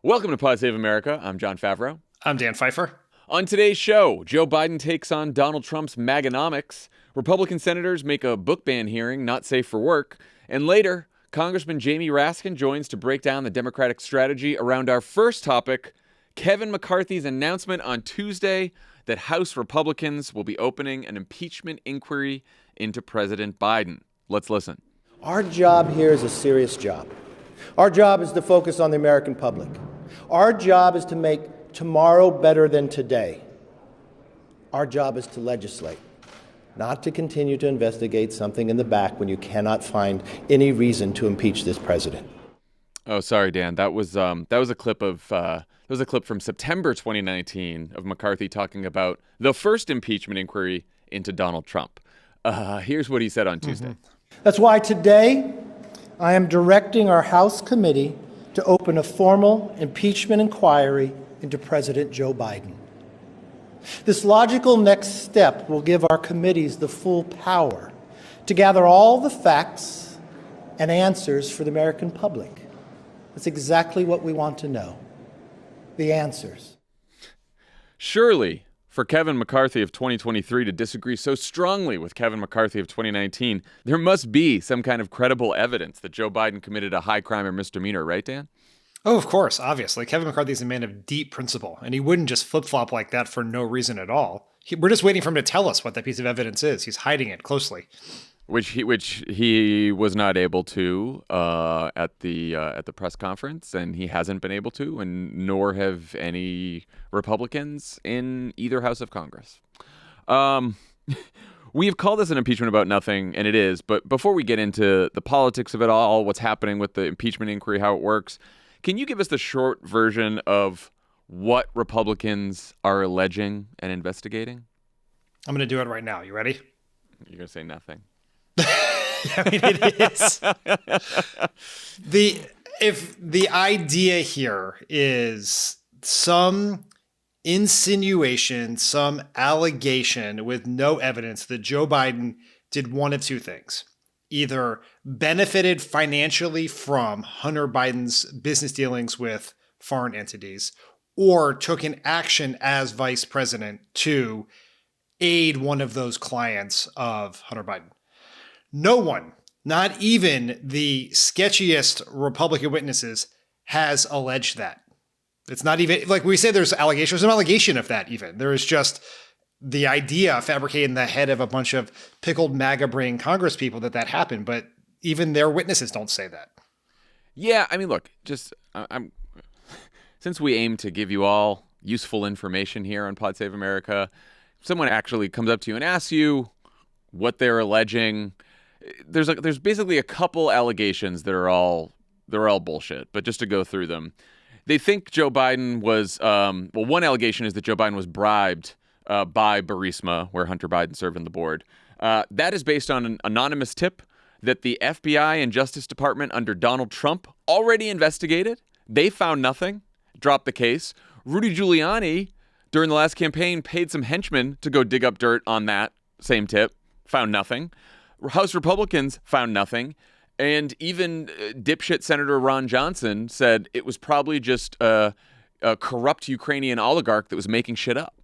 Welcome to Pod Save America. I'm Jon Favreau. I'm Dan Pfeiffer. On today's show, Joe Biden takes on Donald Trump's MAGAnomics, Republican senators make a book ban hearing not safe for work, and later, Congressman Jamie Raskin joins to break down the Democratic strategy around our first topic, Kevin McCarthy's announcement on Tuesday that House Republicans will be opening an impeachment inquiry into President Biden. Let's listen. Our job here is a serious job. Our job is to focus on the American public. Our job is to make tomorrow better than today. Our job is to legislate, not to continue to investigate something in the back when you cannot find any reason to impeach this president. Oh, sorry, Dan. That was a clip from September 2019 of McCarthy talking about the first impeachment inquiry into Donald Trump. Here's what he said on Tuesday. That's why today I am directing our House committee to open a formal impeachment inquiry into President Joe Biden. This logical next step will give our committees the full power to gather all the facts and answers for the American public. That's exactly what we want to know, the answers. Surely, for Kevin McCarthy of 2023 to disagree so strongly with Kevin McCarthy of 2019, there must be some kind of credible evidence that Joe Biden committed a high crime or misdemeanor, right, Dan? Oh, of course, obviously. Kevin McCarthy is a man of deep principle, and he wouldn't just flip-flop like that for no reason at all. We're just waiting for him to tell us what that piece of evidence is. He's hiding it closely. Which he was not able to at the press conference, and he hasn't been able to, and nor have any Republicans in either house of Congress. We've called this an impeachment about nothing, and it is. But before we get into the politics of it all, what's happening with the impeachment inquiry, how it works, can you give us the short version of what Republicans are alleging and investigating? I'm going to do it right now. You ready? You're going to say nothing. I mean, it is. If the idea here is some insinuation, some allegation with no evidence that Joe Biden did one of two things: either benefited financially from Hunter Biden's business dealings with foreign entities, or took an action as vice president to aid one of those clients of Hunter Biden. No one, not even the sketchiest Republican witnesses, has alleged that. It's not even, like we say there's allegations, there's an allegation of that even. There is just the idea fabricated in the head of a bunch of pickled MAGA brain Congress people that happened, but even their witnesses don't say that. Yeah, I mean, look, since we aim to give you all useful information here on Pod Save America, if someone actually comes up to you and asks you what they're alleging, there's basically a couple allegations that are all bullshit. But just to go through them, they think Joe Biden was one allegation is that Joe Biden was bribed by Burisma, where Hunter Biden served on the board. That is based on an anonymous tip that the FBI and Justice Department under Donald Trump already investigated. They found nothing, dropped the case. Rudy Giuliani, during the last campaign, paid some henchmen to go dig up dirt on that same tip, found nothing. House Republicans found nothing. And even dipshit Senator Ron Johnson said it was probably just a corrupt Ukrainian oligarch that was making shit up.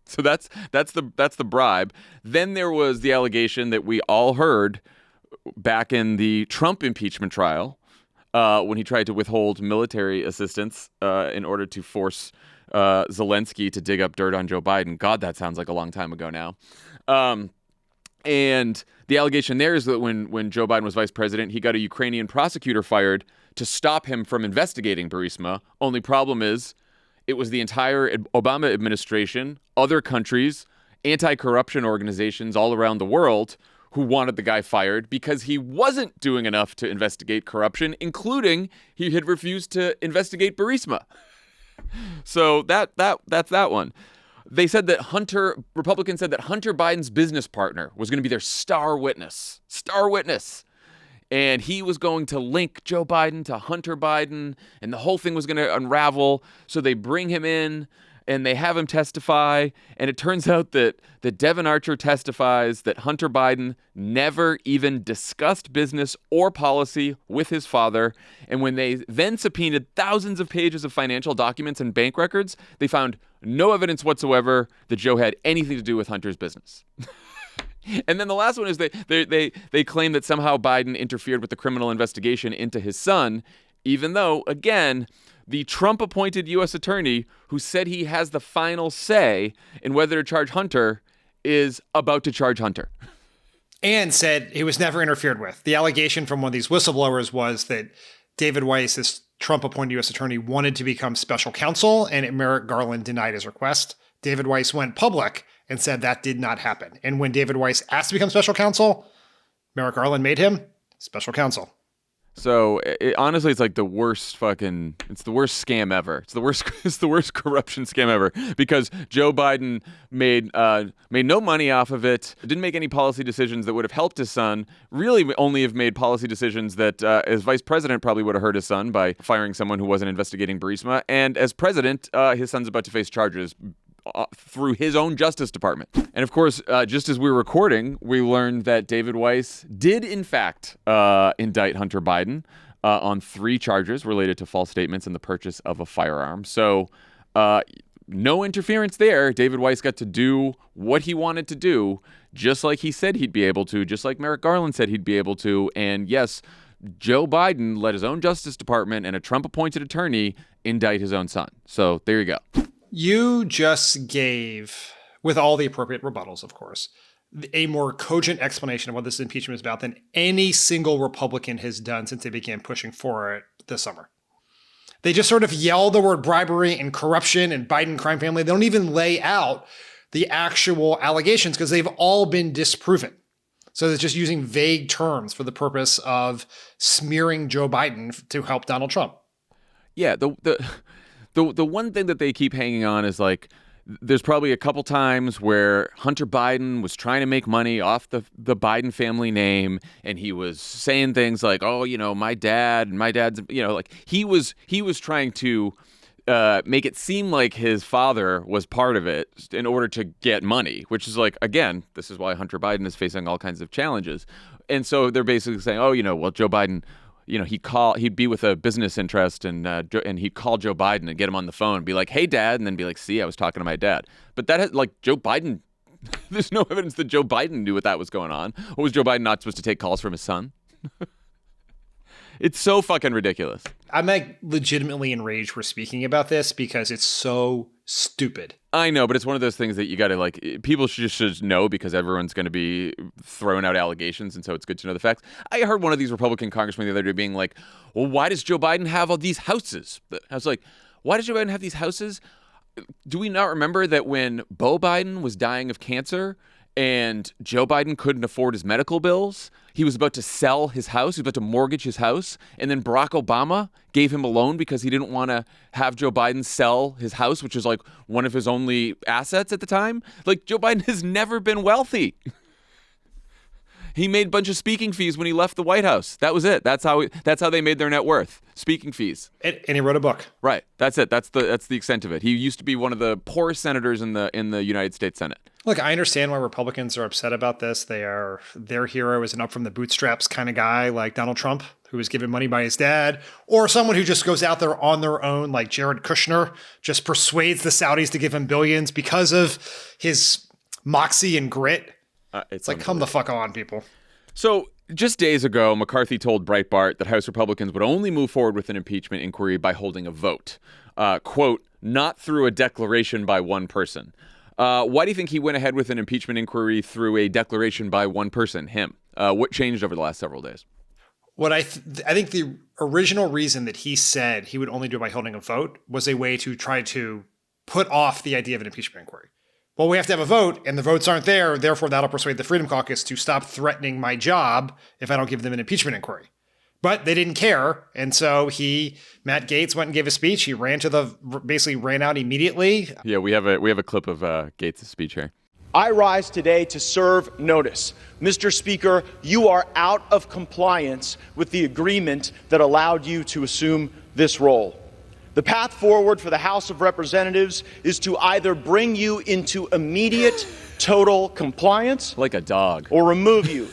So that's the bribe. Then there was the allegation that we all heard back in the Trump impeachment trial when he tried to withhold military assistance in order to force Zelensky to dig up dirt on Joe Biden. God, that sounds like a long time ago now. And the allegation there is that when Joe Biden was vice president, he got a Ukrainian prosecutor fired to stop him from investigating Burisma. Only problem is it was the entire Obama administration, other countries, anti-corruption organizations all around the world who wanted the guy fired because he wasn't doing enough to investigate corruption, including he had refused to investigate Burisma. So that's that one. They said that Republicans said that Hunter Biden's business partner was going to be their star witness. And he was going to link Joe Biden to Hunter Biden, and the whole thing was going to unravel. So they bring him in and they have him testify. And it turns out that Devin Archer testifies that Hunter Biden never even discussed business or policy with his father. And when they then subpoenaed thousands of pages of financial documents and bank records, they found no evidence whatsoever that Joe had anything to do with Hunter's business. And then the last one is they claim that somehow Biden interfered with the criminal investigation into his son, even though, again, the Trump-appointed U.S. attorney who said he has the final say in whether to charge Hunter is about to charge Hunter. And said he was never interfered with. The allegation from one of these whistleblowers was that David Weiss, this Trump-appointed U.S. attorney, wanted to become special counsel, and Merrick Garland denied his request. David Weiss went public and said that did not happen. And when David Weiss asked to become special counsel, Merrick Garland made him special counsel. So honestly, it's like the worst it's the worst scam ever. It's the worst corruption scam ever, because Joe Biden made no money off of it, didn't make any policy decisions that would have helped his son, really only have made policy decisions that as vice president probably would have hurt his son by firing someone who wasn't investigating Burisma. And as president, his son's about to face charges through his own Justice Department. And of course, just as we were recording, we learned that David Weiss did in fact indict Hunter Biden on 3 charges related to false statements and the purchase of a firearm. So no interference there. David Weiss got to do what he wanted to do, just like he said he'd be able to, just like Merrick Garland said he'd be able to. And yes, Joe Biden let his own Justice Department and a Trump-appointed attorney indict his own son. So there you go. You just gave, with all the appropriate rebuttals, of course, a more cogent explanation of what this impeachment is about than any single Republican has done since they began pushing for it this summer. They just sort of yell the word bribery and corruption and Biden crime family. They don't even lay out the actual allegations because they've all been disproven. So it's just using vague terms for the purpose of smearing Joe Biden to help Donald Trump. Yeah, the one thing that they keep hanging on is like, there's probably a couple times where Hunter Biden was trying to make money off the Biden family name, and he was saying things like, oh, my dad's, like he was trying to make it seem like his father was part of it in order to get money, which is like, again, this is why Hunter Biden is facing all kinds of challenges. And so they're basically saying, oh, well, Joe Biden, he'd be with a business interest and he'd call Joe Biden and get him on the phone and be like, hey, Dad, and then be like, see, I was talking to my dad. But that has, like, Joe Biden, there's no evidence that Joe Biden knew what that was going on. Or was Joe Biden not supposed to take calls from his son? It's so fucking ridiculous. I'm like legitimately enraged we're speaking about this because it's so stupid. I know, but it's one of those things that you got to, like, people should know because everyone's going to be throwing out allegations, and so it's good to know the facts. I heard one of these Republican congressmen the other day being like, well, why does Joe Biden have all these houses? I was like, why does Joe Biden have these houses? Do we not remember that when Beau Biden was dying of cancer and Joe Biden couldn't afford his medical bills, he was about to sell his house, he was about to mortgage his house, and then Barack Obama gave him a loan because he didn't want to have Joe Biden sell his house, which is like one of his only assets at the time? Like, Joe Biden has never been wealthy. He made a bunch of speaking fees when he left the White House. That was it. That's how they made their net worth. Speaking fees. And he wrote a book. Right. That's it. That's the extent of it. He used to be one of the poorest senators in the United States Senate. Look, I understand why Republicans are upset about this. Their hero is an up from the bootstraps kind of guy like Donald Trump, who was given money by his dad, or someone who just goes out there on their own like Jared Kushner, just persuades the Saudis to give him billions because of his moxie and grit. It's like, come the fuck on, people. So just days ago, McCarthy told Breitbart that House Republicans would only move forward with an impeachment inquiry by holding a vote. Quote, not through a declaration by one person. Why do you think he went ahead with an impeachment inquiry through a declaration by one person, him? What changed over the last several days? What I think the original reason that he said he would only do it by holding a vote was a way to try to put off the idea of an impeachment inquiry. Well, we have to have a vote, and the votes aren't there. Therefore, that'll persuade the Freedom Caucus to stop threatening my job if I don't give them an impeachment inquiry. But they didn't care, and so Matt Gaetz went and gave a speech. He basically ran out immediately. Yeah, we have a clip of Gaetz' speech here. I rise today to serve notice. Mr. Speaker, you are out of compliance with the agreement that allowed you to assume this role. The path forward for the House of Representatives is to either bring you into immediate total compliance Like a dog. or remove you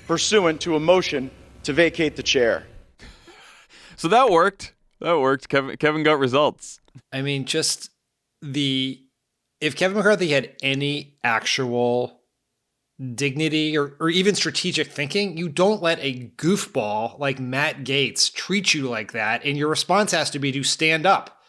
pursuant to a motion to vacate the chair. So that worked. Kevin got results. I mean, just if Kevin McCarthy had any actual dignity or even strategic thinking, you don't let a goofball like Matt Gaetz treat you like that. And your response has to be to stand up,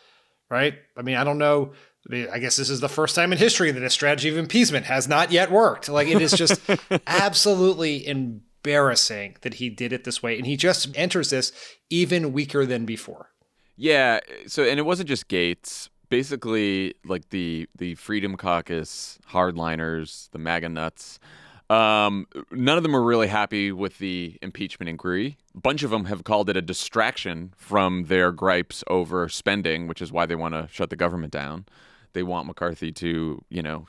right? I mean, I don't know. I guess this is the first time in history that a strategy of impeachment has not yet worked. Like, it is just absolutely embarrassing that he did it this way. And he just enters this even weaker than before. Yeah. So, and it wasn't just Gaetz. Basically, like the Freedom Caucus hardliners, the MAGA nuts, none of them are really happy with the impeachment inquiry. A bunch of them have called it a distraction from their gripes over spending, which is why they want to shut the government down. They want McCarthy to,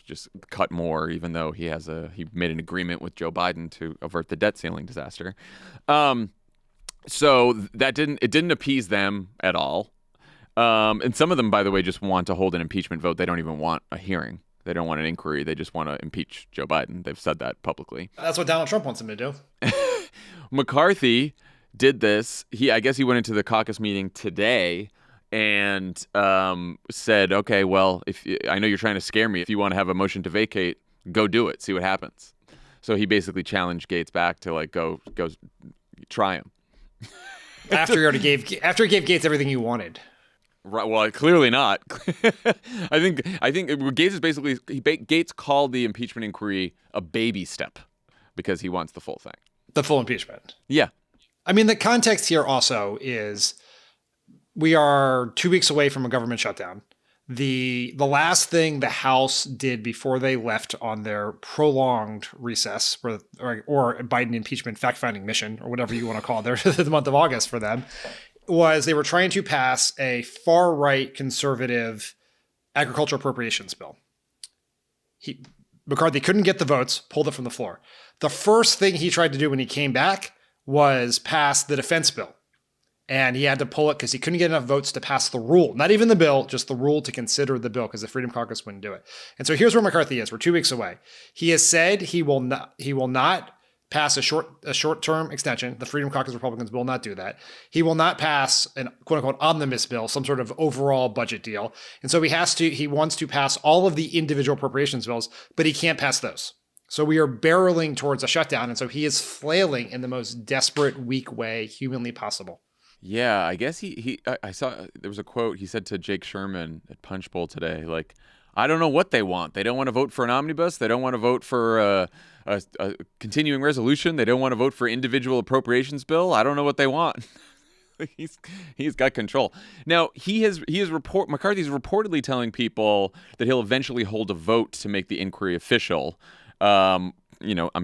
just cut more, even though he made an agreement with Joe Biden to avert the debt ceiling disaster. So it didn't appease them at all. And some of them, by the way, just want to hold an impeachment vote. They don't even want a hearing. They don't want an inquiry. They just want to impeach Joe Biden. They've said that publicly. That's what Donald Trump wants him to do. McCarthy did this. I guess he went into the caucus meeting today and said, okay, well, I know you're trying to scare me. If you want to have a motion to vacate, go do it. See what happens. So he basically challenged Gaetz back to go try him. After he gave Gaetz everything he wanted. Right. Well, clearly not. I think Gaetz is basically Gaetz called the impeachment inquiry a baby step because he wants the full thing. The full impeachment. Yeah. I mean, the context here also is we are 2 weeks away from a government shutdown. The last thing the House did before they left on their prolonged recess or Biden impeachment fact-finding mission, or whatever you want to call it, the month of August for them, was they were trying to pass a far-right conservative agricultural appropriations bill. McCarthy couldn't get the votes, pulled it from the floor. The first thing he tried to do when he came back was pass the defense bill. And he had to pull it because he couldn't get enough votes to pass the rule. Not even the bill, just the rule to consider the bill, because the Freedom Caucus wouldn't do it. And so here's where McCarthy is. We're 2 weeks away. He has said he will not pass a short-term extension. The Freedom Caucus Republicans will not do that. He will not pass an quote-unquote omnibus bill, some sort of overall budget deal. And so he wants to pass all of the individual appropriations bills, but he can't pass those. So we are barreling towards a shutdown. And so he is flailing in the most desperate, weak way humanly possible. Yeah, I guess I saw there was a quote he said to Jake Sherman at Punch Bowl today, like, I don't know what they want. They don't want to vote for an omnibus. They don't want to vote for a continuing resolution. They don't want to vote for individual appropriations bill. I don't know what they want. He's got control. Now, McCarthy's reportedly telling people that he'll eventually hold a vote to make the inquiry official. I'm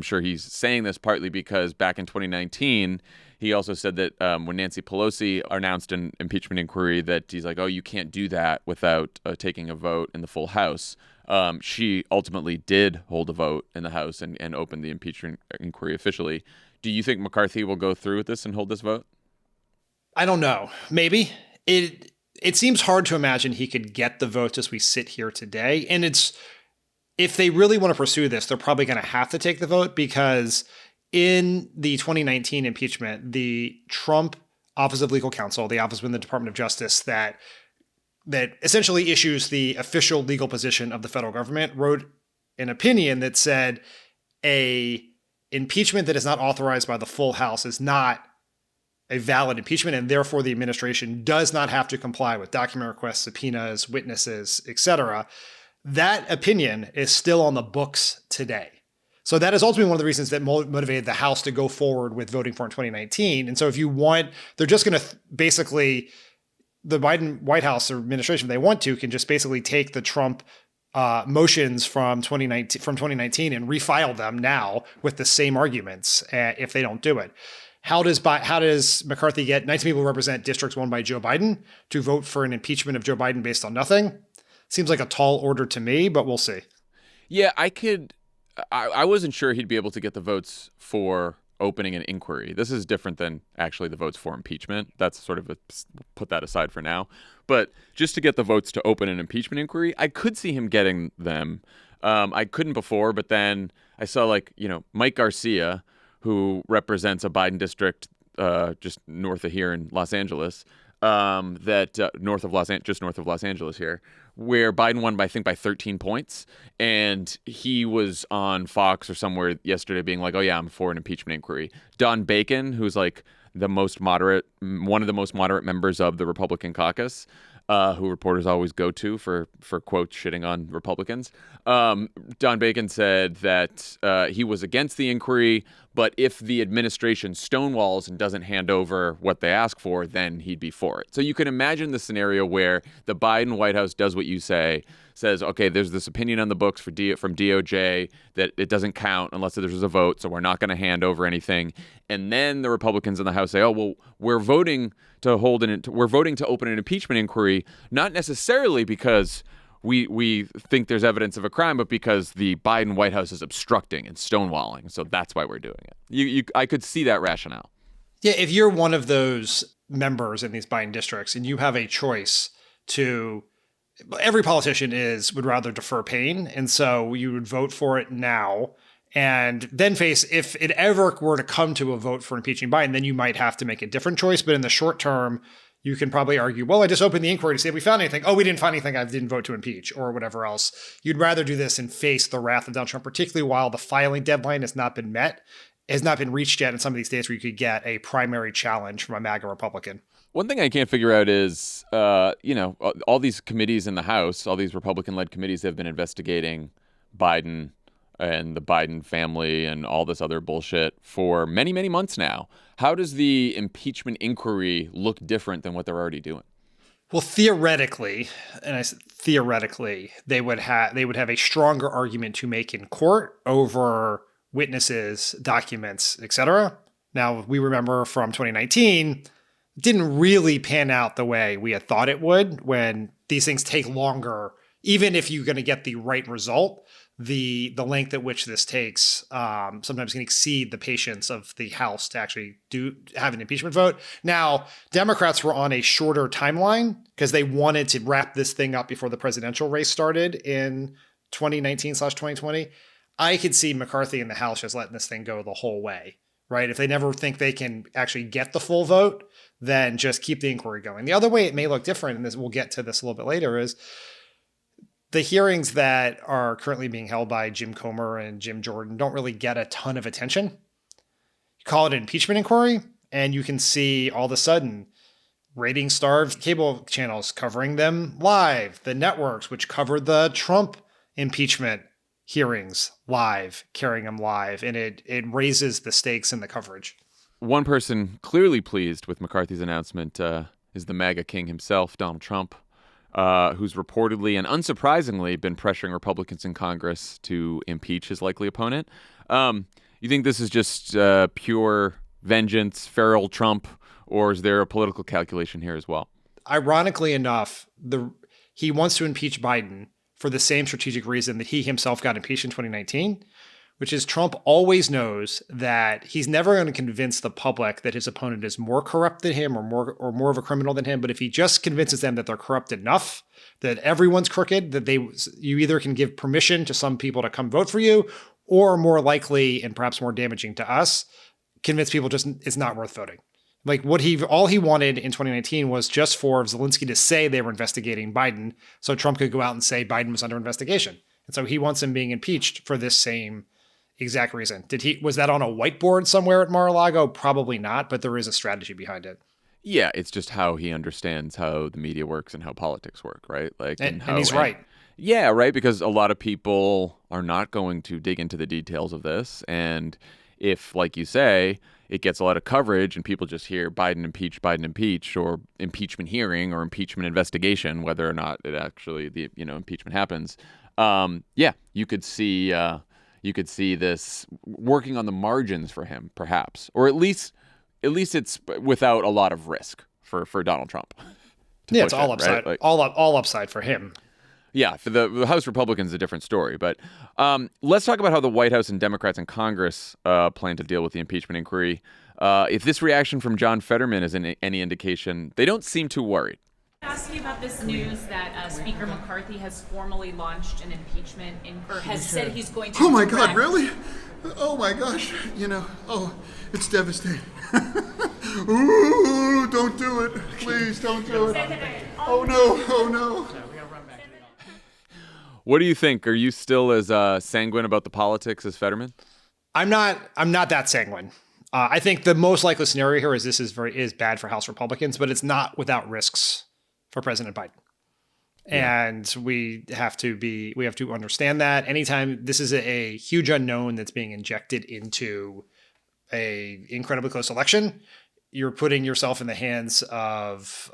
sure he's saying this partly because back in 2019, he also said that when Nancy Pelosi announced an impeachment inquiry that he's like, oh, you can't do that without taking a vote in the full House. She ultimately did hold a vote in the House and opened the impeachment inquiry officially. Do you think McCarthy will go through with this and hold this vote? I don't know. Maybe. It seems hard to imagine he could get the votes as we sit here today. And if they really want to pursue this, they're probably going to have to take the vote because in the 2019 impeachment, the Trump Office of Legal Counsel, the office within the Department of Justice that essentially issues the official legal position of the federal government, wrote an opinion that said a impeachment that is not authorized by the full House is not a valid impeachment, and therefore the administration does not have to comply with document requests, subpoenas, witnesses, etc. That opinion is still on the books today. So that is ultimately one of the reasons that motivated the House to go forward with voting for in 2019. And so if you want, they're just going to basically, the Biden White House or administration, if they want to, can just basically take the Trump motions from 2019 and refile them now with the same arguments if they don't do it. How does McCarthy get 19 people who represent districts won by Joe Biden to vote for an impeachment of Joe Biden based on nothing? Seems like a tall order to me, but we'll see. Yeah, I wasn't sure he'd be able to get the votes for opening an inquiry. This is different than actually the votes for impeachment. That's sort of put that aside for now. But just to get the votes to open an impeachment inquiry, I could see him getting them. I couldn't before, but then I saw Mike Garcia, who represents a Biden district just north of here in Los Angeles, north of Los Angeles here, where Biden won by 13 points, and he was on Fox or somewhere yesterday being like, "Oh yeah, I'm for an impeachment inquiry." Don Bacon, who's like one of the most moderate members of the Republican caucus, who reporters always go to for quotes shitting on Republicans. Don Bacon said that he was against the inquiry, but if the administration stonewalls and doesn't hand over what they ask for, then he'd be for it. So you can imagine the scenario where the Biden White House does what you say, says, okay, there's this opinion on the books from DOJ that it doesn't count unless there's a vote, so we're not going to hand over anything. And then the Republicans in the House say, oh, well, we're voting to open an impeachment inquiry, not necessarily because we think there's evidence of a crime, but because the Biden White House is obstructing and stonewalling. So that's why we're doing it. I could see that rationale. Yeah, if you're one of those members in these Biden districts and you have a choice every politician would rather defer pain. And so you would vote for it now and then face, if it ever were to come to a vote for impeaching Biden, then you might have to make a different choice. But in the short term, you can probably argue, well, I just opened the inquiry to see if we found anything. Oh, we didn't find anything. I didn't vote to impeach or whatever else. You'd rather do this and face the wrath of Donald Trump, particularly while the filing deadline has not been met, has not been reached yet in some of these states where you could get a primary challenge from a MAGA Republican. One thing I can't figure out is, all these committees in the House, all these Republican-led committees have been investigating Biden and the Biden family and all this other bullshit for many, many months now. How does the impeachment inquiry look different than what they're already doing? Well, theoretically, and I said theoretically, they would have a stronger argument to make in court over witnesses, documents, etc. Now, we remember from 2019, didn't really pan out the way we had thought it would when these things take longer. Even if you're going to get the right result, the length at which this takes sometimes can exceed the patience of the House to actually have an impeachment vote. Now, Democrats were on a shorter timeline because they wanted to wrap this thing up before the presidential race started in 2019/2020. I could see McCarthy in the House just letting this thing go the whole way, right? If they never think they can actually get the full vote, then just keep the inquiry going. The other way it may look different, and we'll get to this a little bit later, is the hearings that are currently being held by Jim Comer and Jim Jordan don't really get a ton of attention. You call it an impeachment inquiry, and you can see all of a sudden rating-starved cable channels covering them live, the networks which covered the Trump impeachment hearings live, carrying them live, and it raises the stakes in the coverage. One person clearly pleased with McCarthy's announcement is the MAGA king himself, Donald Trump, who's reportedly and unsurprisingly been pressuring Republicans in Congress to impeach his likely opponent. You think this is just pure vengeance, feral Trump, or is there a political calculation here as well? Ironically enough, he wants to impeach Biden for the same strategic reason that he himself got impeached in 2019, which is Trump always knows that he's never going to convince the public that his opponent is more corrupt than him or more of a criminal than him. But if he just convinces them that they're corrupt enough, that everyone's crooked, that you either can give permission to some people to come vote for you, or more likely and perhaps more damaging to us, convince people just it's not worth voting. Like all he wanted in 2019 was just for Zelensky to say they were investigating Biden, so Trump could go out and say Biden was under investigation. And so he wants him being impeached for this same exact reason. Was that on a whiteboard somewhere at Mar-a-Lago? Probably not, but there is a strategy behind it. Yeah, it's just how he understands how the media works and how politics work, right? And he's right. Yeah, right, because a lot of people are not going to dig into the details of this. And if, like you say, it gets a lot of coverage and people just hear Biden impeach, or impeachment hearing or impeachment investigation, whether or not it actually the impeachment happens. You could see this working on the margins for him, perhaps, or at least it's without a lot of risk for Donald Trump. Yeah, it's all upside, right? all upside for him. Yeah, for the House Republicans, a different story. But let's talk about how the White House and Democrats in Congress plan to deal with the impeachment inquiry. If this reaction from John Fetterman is any indication, they don't seem too worried. Ask you about this news that Speaker McCarthy has formally launched an impeachment or has said he's going to. Oh my God, really? Oh my gosh, it's devastating. Ooh, don't do it. Please don't do it. Oh no. What do you think? Are you still as sanguine about the politics as Fetterman? I'm not that sanguine. I think the most likely scenario here is this is bad for House Republicans, but it's not without risks for President Biden. Yeah. And we have to understand that anytime this is a huge unknown that's being injected into a incredibly close election, you're putting yourself in the hands of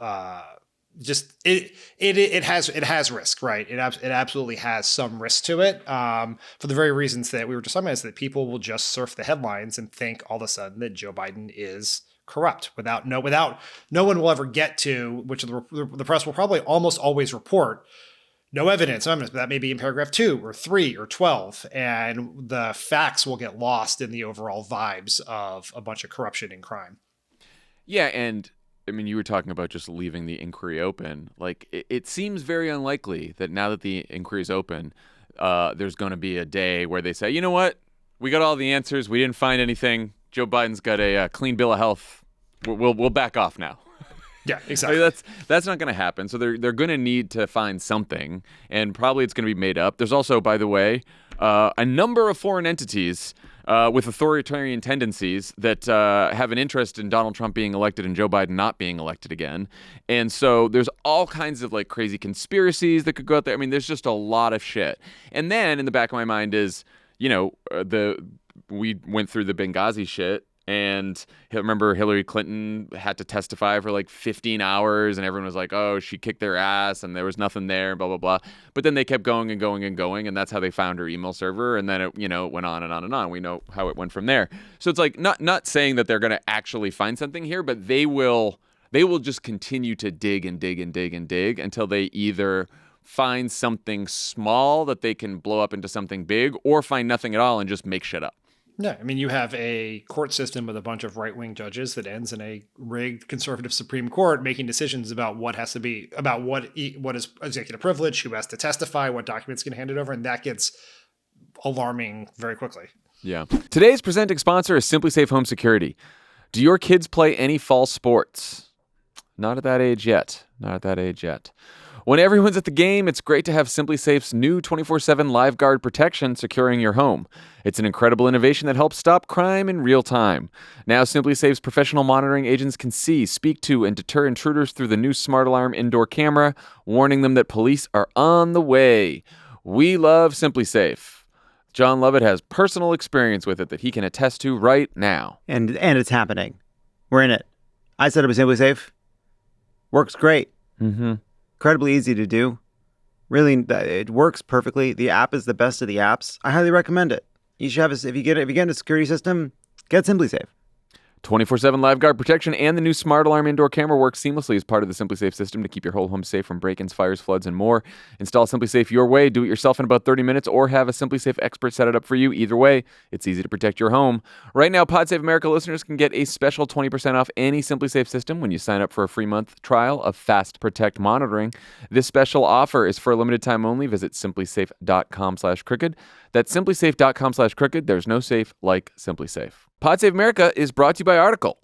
it has risk, right? It absolutely has some risk to it, for the very reasons that we were just talking about, is that people will just surf the headlines and think all of a sudden that Joe Biden is corrupt without no one will ever get to, which the press will probably almost always report, no evidence. That may be in paragraph 2 or 3 or 12, and the facts will get lost in the overall vibes of a bunch of corruption and crime. Yeah, and I mean, you were talking about just leaving the inquiry open. Like, it seems very unlikely that now that the inquiry is open, there's going to be a day where they say, you know what, we got all the answers, we didn't find anything. Joe Biden's got a clean bill of health. We'll back off now. Yeah, exactly. I mean, that's not going to happen. So they're going to need to find something, and probably it's going to be made up. There's also, by the way, a number of foreign entities with authoritarian tendencies that have an interest in Donald Trump being elected and Joe Biden not being elected again. And so there's all kinds of like crazy conspiracies that could go out there. I mean, there's just a lot of shit. And then in the back of my mind is, we went through the Benghazi shit, and remember Hillary Clinton had to testify for like 15 hours, and everyone was like, oh, she kicked their ass and there was nothing there, blah, blah, blah. But then they kept going and going and going, and that's how they found her email server. And then it, went on and on and on. We know how it went from there. So it's like not saying that they're going to actually find something here, but they will just continue to dig and dig and dig and dig until they either find something small that they can blow up into something big, or find nothing at all and just make shit up. No, I mean, you have a court system with a bunch of right-wing judges that ends in a rigged conservative Supreme Court making decisions about what has to be, about what is executive privilege, who has to testify, what documents get handed over, and that gets alarming very quickly. Yeah. Today's presenting sponsor is Simply Safe Home Security. Do your kids play any fall sports? Not at that age yet. When everyone's at the game, it's great to have Simply Safe's new 24/7 Live Guard protection securing your home. It's an incredible innovation that helps stop crime in real time. Now, Simply Safe's professional monitoring agents can see, speak to, and deter intruders through the new Smart Alarm indoor camera, warning them that police are on the way. We love Simply Safe. Jon Lovett has personal experience with it that he can attest to right now. And it's happening. We're in it. I set up a Simply Safe. Works great. Mm-hmm. Incredibly easy to do. Really, it works perfectly. The app is the best of the apps. I highly recommend it. You should have if you get a security system, get Simply Safe. 24/7 Live Guard protection and the new Smart Alarm indoor camera work seamlessly as part of the Simply Safe system to keep your whole home safe from break-ins, fires, floods, and more. Install Simply Safe your way. Do it yourself in about 30 minutes or have a Simply Safe expert set it up for you. Either way, it's easy to protect your home. Right now, Pod Save America listeners can get a special 20% off any Simply Safe system when you sign up for a free month trial of Fast Protect monitoring. This special offer is for a limited time only. Visit simplysafe.com/crooked. That's simplysafe.com/crooked. There's no safe like Simply Safe. Pod Save America is brought to you by Article.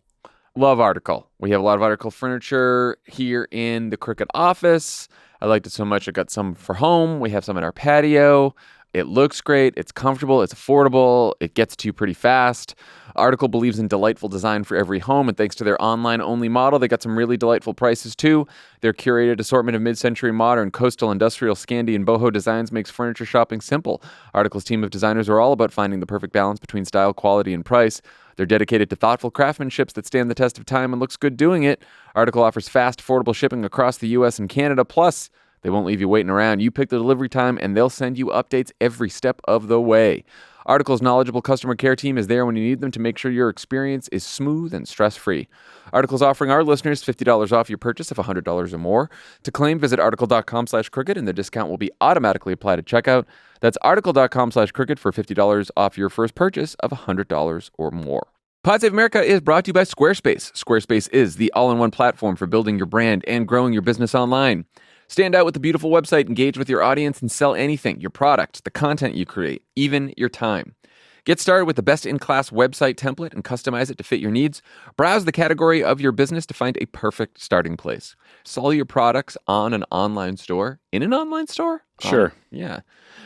Love Article. We have a lot of Article furniture here in the Crooked office. I liked it so much I got some for home. We have some in our patio. It looks great. It's comfortable. It's affordable. It gets to you pretty fast. Article believes in delightful design for every home, and thanks to their online-only model, they got some really delightful prices, too. Their curated assortment of mid-century modern, coastal, industrial, Scandi, and boho designs makes furniture shopping simple. Article's team of designers are all about finding the perfect balance between style, quality, and price. They're dedicated to thoughtful craftsmanship that stand the test of time and looks good doing it. Article offers fast, affordable shipping across the U.S. and Canada, plus they won't leave you waiting around. You pick the delivery time, and they'll send you updates every step of the way. Article's knowledgeable customer care team is there when you need them to make sure your experience is smooth and stress-free. Article's offering our listeners $50 off your purchase of $100 or more. To claim, visit article.com/crooked, and the discount will be automatically applied at checkout. That's article.com/crooked for $50 off your first purchase of $100 or more. Pod Save America is brought to you by Squarespace. Squarespace is the all-in-one platform for building your brand and growing your business online. Stand out with a beautiful website, engage with your audience, and sell anything, your product, the content you create, even your time. Get started with the best-in-class website template and customize it to fit your needs. Browse the category of your business to find a perfect starting place. Sell your products on an online store. In an online store? Sure. Yeah.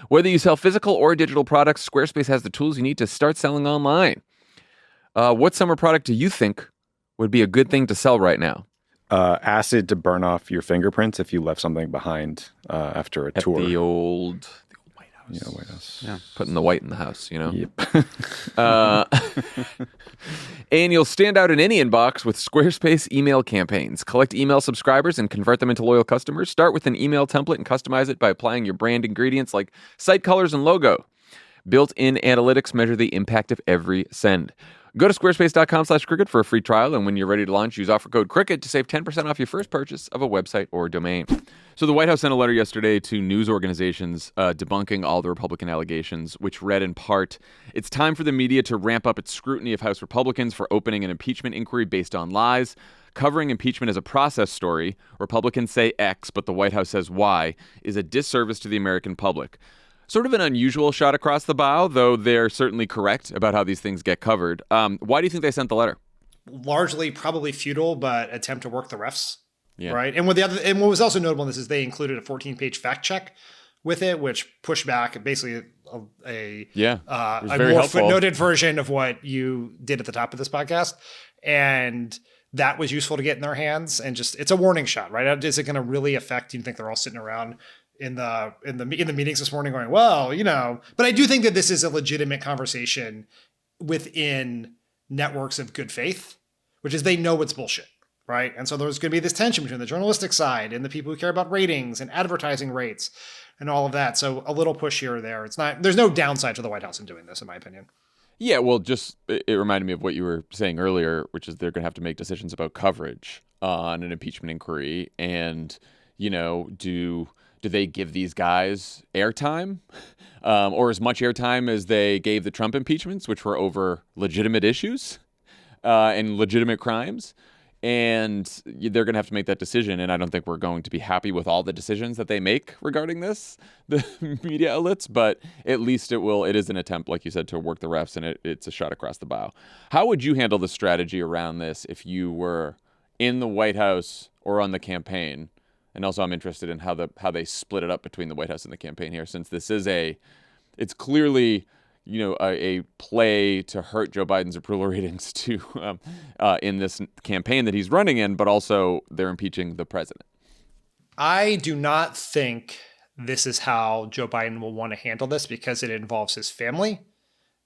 Whether you sell physical or digital products, Squarespace has the tools you need to start selling online. What summer product do you think would be a good thing to sell right now? Acid to burn off your fingerprints if you left something behind after a tour. The old White House. Yeah, White House. Yeah, putting the white in the house, you know? Yep. And you'll stand out in any inbox with Squarespace email campaigns. Collect email subscribers and convert them into loyal customers. Start with an email template and customize it by applying your brand ingredients like site colors and logo. Built-in analytics measure the impact of every send. Go to squarespace.com/crooked for a free trial, and when you're ready to launch, use offer code CROOKED to save 10% off your first purchase of a website or domain. So the White House sent a letter yesterday to news organizations debunking all the Republican allegations, which read in part, "It's time for the media to ramp up its scrutiny of House Republicans for opening an impeachment inquiry based on lies. Covering impeachment as a process story, Republicans say X, but the White House says Y, is a disservice to the American public." Sort of an unusual shot across the bow, though they're certainly correct about how these things get covered. Why do you think they sent the letter? Largely probably futile, but attempt to work the refs. Yeah. Right. And what was also notable in this is they included a 14-page fact check with it, which pushed back basically a more footnoted version of what you did at the top of this podcast. And that was useful to get in their hands. And just, it's a warning shot, right? Is it going to really affect, you think they're all sitting around in the meetings this morning going, well, you know, but I do think that this is a legitimate conversation within networks of good faith, which is they know it's bullshit, right? And so there's going to be this tension between the journalistic side and the people who care about ratings and advertising rates and all of that. So a little push here or there. There's no downside to the White House in doing this, in my opinion. Yeah, well, it reminded me of what you were saying earlier, which is they're going to have to make decisions about coverage on an impeachment inquiry. And, you know, do they give these guys airtime or as much airtime as they gave the Trump impeachments, which were over legitimate issues and legitimate crimes? And they're going to have to make that decision. And I don't think we're going to be happy with all the decisions that they make regarding this, the media outlets. But at least it is an attempt, like you said, to work the refs. And it's a shot across the bow. How would you handle the strategy around this if you were in the White House or on the campaign? And also I'm interested in how they split it up between the White House and the campaign here, since this is it's clearly, you know, a play to hurt Joe Biden's approval ratings in this campaign that he's running in, but also they're impeaching the president. I do not think this is how Joe Biden will want to handle this because it involves his family.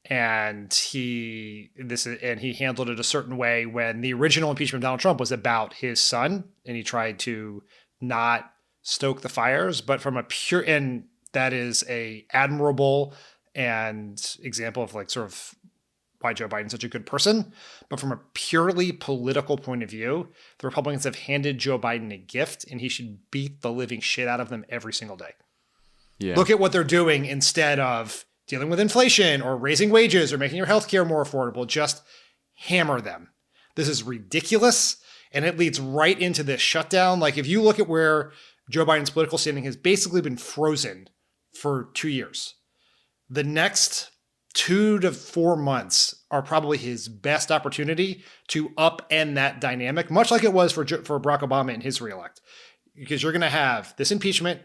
And he handled it a certain way when the original impeachment of Donald Trump was about his son, and he tried to not stoke the fires, but from and that is a admirable and example of like sort of why Joe Biden's such a good person. But from a purely political point of view, the Republicans have handed Joe Biden a gift, and he should beat the living shit out of them every single day. Yeah. Look at what they're doing instead of dealing with inflation or raising wages or making your healthcare more affordable. Just hammer them. This is ridiculous. And it leads right into this shutdown. Like if you look at where Joe Biden's political standing has basically been frozen for 2 years, the next 2 to 4 months are probably his best opportunity to upend that dynamic, much like it was for Barack Obama in his reelect. Because you're going to have this impeachment,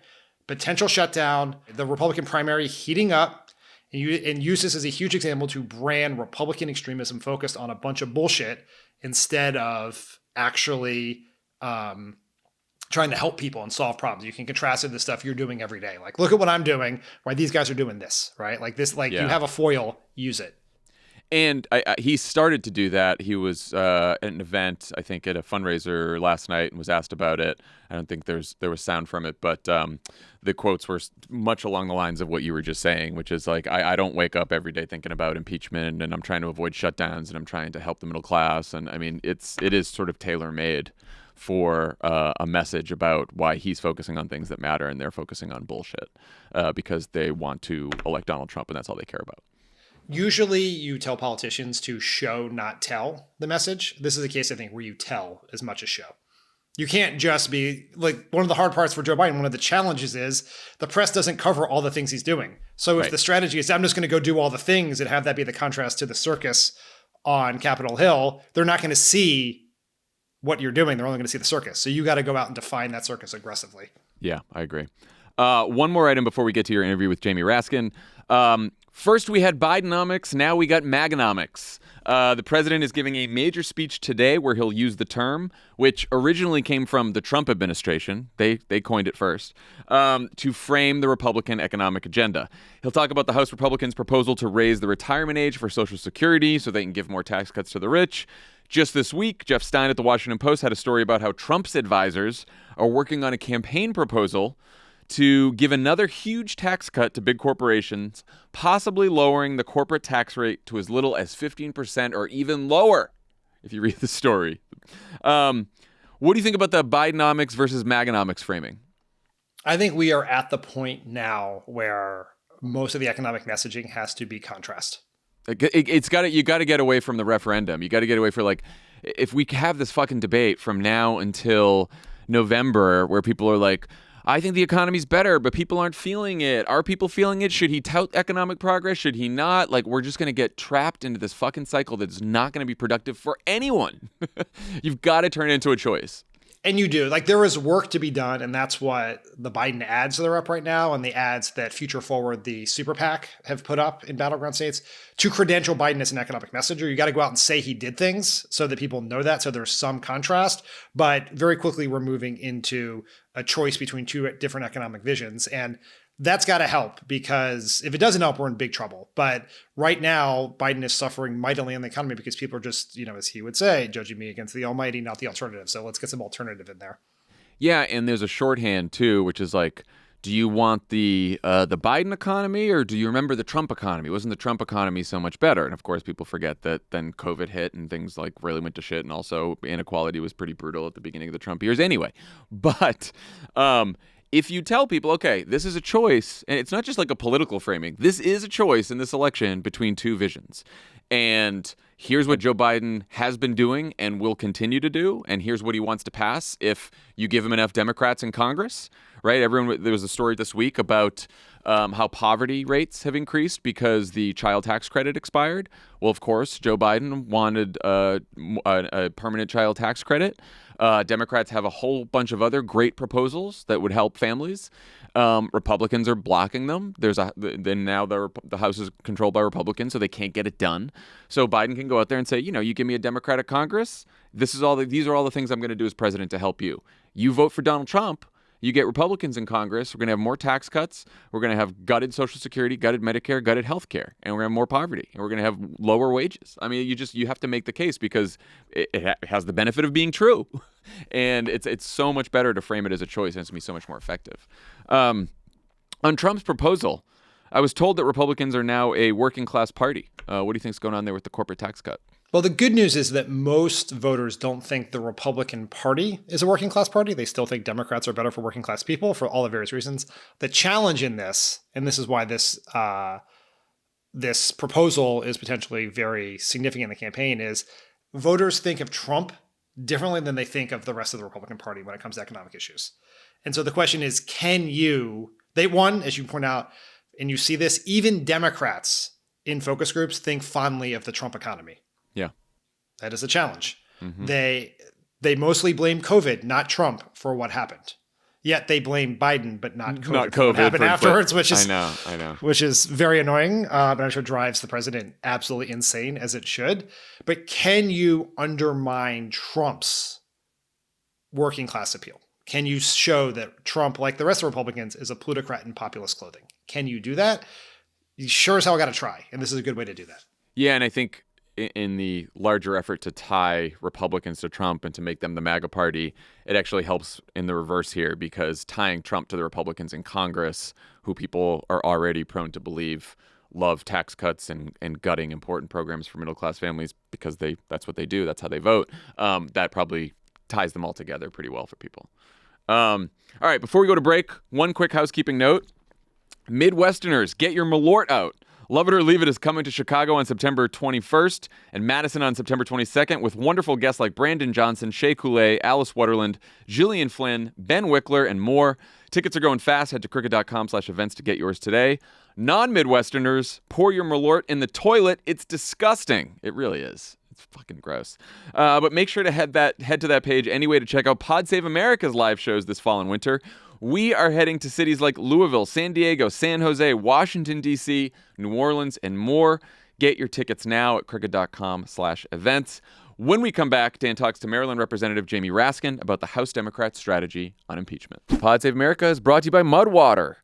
potential shutdown, the Republican primary heating up, and use this as a huge example to brand Republican extremism focused on a bunch of bullshit instead of actually trying to help people and solve problems. You can contrast it to the stuff you're doing every day. Like, look at what I'm doing, why these guys are doing this, right? Like this, you have a foil, use it. And he started to do that. He was at an event, I think, at a fundraiser last night, and was asked about it. I don't think there was sound from it, but the quotes were much along the lines of what you were just saying, which is like, I don't wake up every day thinking about impeachment, and I'm trying to avoid shutdowns, and I'm trying to help the middle class. And I mean, it is sort of tailor-made for a message about why he's focusing on things that matter, and they're focusing on bullshit because they want to elect Donald Trump, and that's all they care about. Usually you tell politicians to show, not tell the message. This is a case, I think, where you tell as much as show. You can't just be like, one of the hard parts for Joe Biden, one of the challenges is the press doesn't cover all the things he's doing. So if the strategy is, I'm just going to go do all the things and have that be the contrast to the circus on Capitol Hill, they're not going to see what you're doing. They're only going to see the circus. So you got to go out and define that circus aggressively. Yeah, I agree. One more item before we get to your interview with Jamie Raskin. First, we had Bidenomics. Now we got MAGAnomics. The president is giving a major speech today where he'll use the term, which originally came from the Trump administration. They coined it first, to frame the Republican economic agenda. He'll talk about the House Republicans' proposal to raise the retirement age for Social Security so they can give more tax cuts to the rich. Just this week, Jeff Stein at the Washington Post had a story about how Trump's advisors are working on a campaign proposal to give another huge tax cut to big corporations, possibly lowering the corporate tax rate to as little as 15% or even lower, if you read the story. What do you think about the Bidenomics versus MAGAnomics framing? I think we are at the point now where most of the economic messaging has to be contrast. You got to get away from the referendum. You got to get away from, like, if we have this fucking debate from now until November where people are like, I think the economy's better, but people aren't feeling it. Are people feeling it? Should he tout economic progress? Should he not? Like, we're just going to get trapped into this fucking cycle that's not going to be productive for anyone. You've got to turn it into a choice. And you do. Like, there is work to be done, and that's what the Biden ads that are up right now and the ads that Future Forward, the super PAC, have put up in battleground states to credential Biden as an economic messenger. You got to go out and say he did things so that people know that, so there's some contrast. But very quickly, we're moving into a choice between two different economic visions. And that's got to help, because if it doesn't help, we're in big trouble. But right now, Biden is suffering mightily in the economy because people are just, as he would say, judging me against the almighty, not the alternative. So let's get some alternative in there. Yeah, and there's a shorthand too, which is like, do you want the Biden economy, or do you remember the Trump economy? Wasn't the Trump economy so much better? And of course, people forget that then COVID hit and things like really went to shit, and also inequality was pretty brutal at the beginning of the Trump years anyway. But if you tell people, okay, this is a choice, and it's not just like a political framing, this is a choice in this election between two visions. And here's what Joe Biden has been doing and will continue to do, and here's what he wants to pass if you give him enough Democrats in Congress, right? There was a story this week about how poverty rates have increased because the child tax credit expired. Well, of course, Joe Biden wanted a permanent child tax credit. Democrats have a whole bunch of other great proposals that would help families. Republicans are blocking them. Then now the House is controlled by Republicans, so they can't get it done. So Biden can go out there and say, you give me a Democratic Congress, these are all the things I'm going to do as president to help you. You vote for Donald Trump, you get Republicans in Congress, we're going to have more tax cuts, we're going to have gutted Social Security, gutted Medicare, gutted health care, and we're going to have more poverty, and we're going to have lower wages. I mean, you have to make the case because it has the benefit of being true. And it's so much better to frame it as a choice, and it's going to be so much more effective. On Trump's proposal, I was told that Republicans are now a working class party. What do you think's going on there with the corporate tax cut? Well, the good news is that most voters don't think the Republican Party is a working class party. They still think Democrats are better for working class people for all the various reasons. The challenge in this, and this is why this proposal is potentially very significant in the campaign, is voters think of Trump differently than they think of the rest of the Republican Party when it comes to economic issues. And so the question is, as you point out, and you see this, even Democrats in focus groups think fondly of the Trump economy. Yeah. That is a challenge. Mm-hmm. They mostly blame COVID, not Trump, for what happened. Yet they blame Biden, but not COVID for what happened afterwards, which is I know. Which is very annoying, but I'm sure drives the president absolutely insane, as it should. But can you undermine Trump's working class appeal? Can you show that Trump, like the rest of Republicans, is a plutocrat in populist clothing? Can you do that? You sure as hell got to try, and this is a good way to do that. Yeah, and I think in the larger effort to tie Republicans to Trump and to make them the MAGA party, it actually helps in the reverse here, because tying Trump to the Republicans in Congress, who people are already prone to believe love tax cuts and gutting important programs for middle-class families because that's what they do, that's how they vote, that probably ties them all together pretty well for people. All right, before we go to break, one quick housekeeping note. Midwesterners, get your Malort out. Love It or Leave It is coming to Chicago on September 21st and Madison on September 22nd with wonderful guests like Brandon Johnson, Shea Coulee, Alice Waterland, Gillian Flynn, Ben Wickler, and more. Tickets are going fast. Head to crooked.com/events to get yours today. Non-Midwesterners, pour your Malort in the toilet. It's disgusting. It really is. It's fucking gross. But make sure to head to that page anyway to check out Pod Save America's live shows this fall and winter. We are heading to cities like Louisville, San Diego, San Jose, Washington, D.C., New Orleans, and more. Get your tickets now at crooked.com/events. When we come back, Dan talks to Maryland Representative Jamie Raskin about the House Democrats' strategy on impeachment. Pod Save America is brought to you by Mudwater.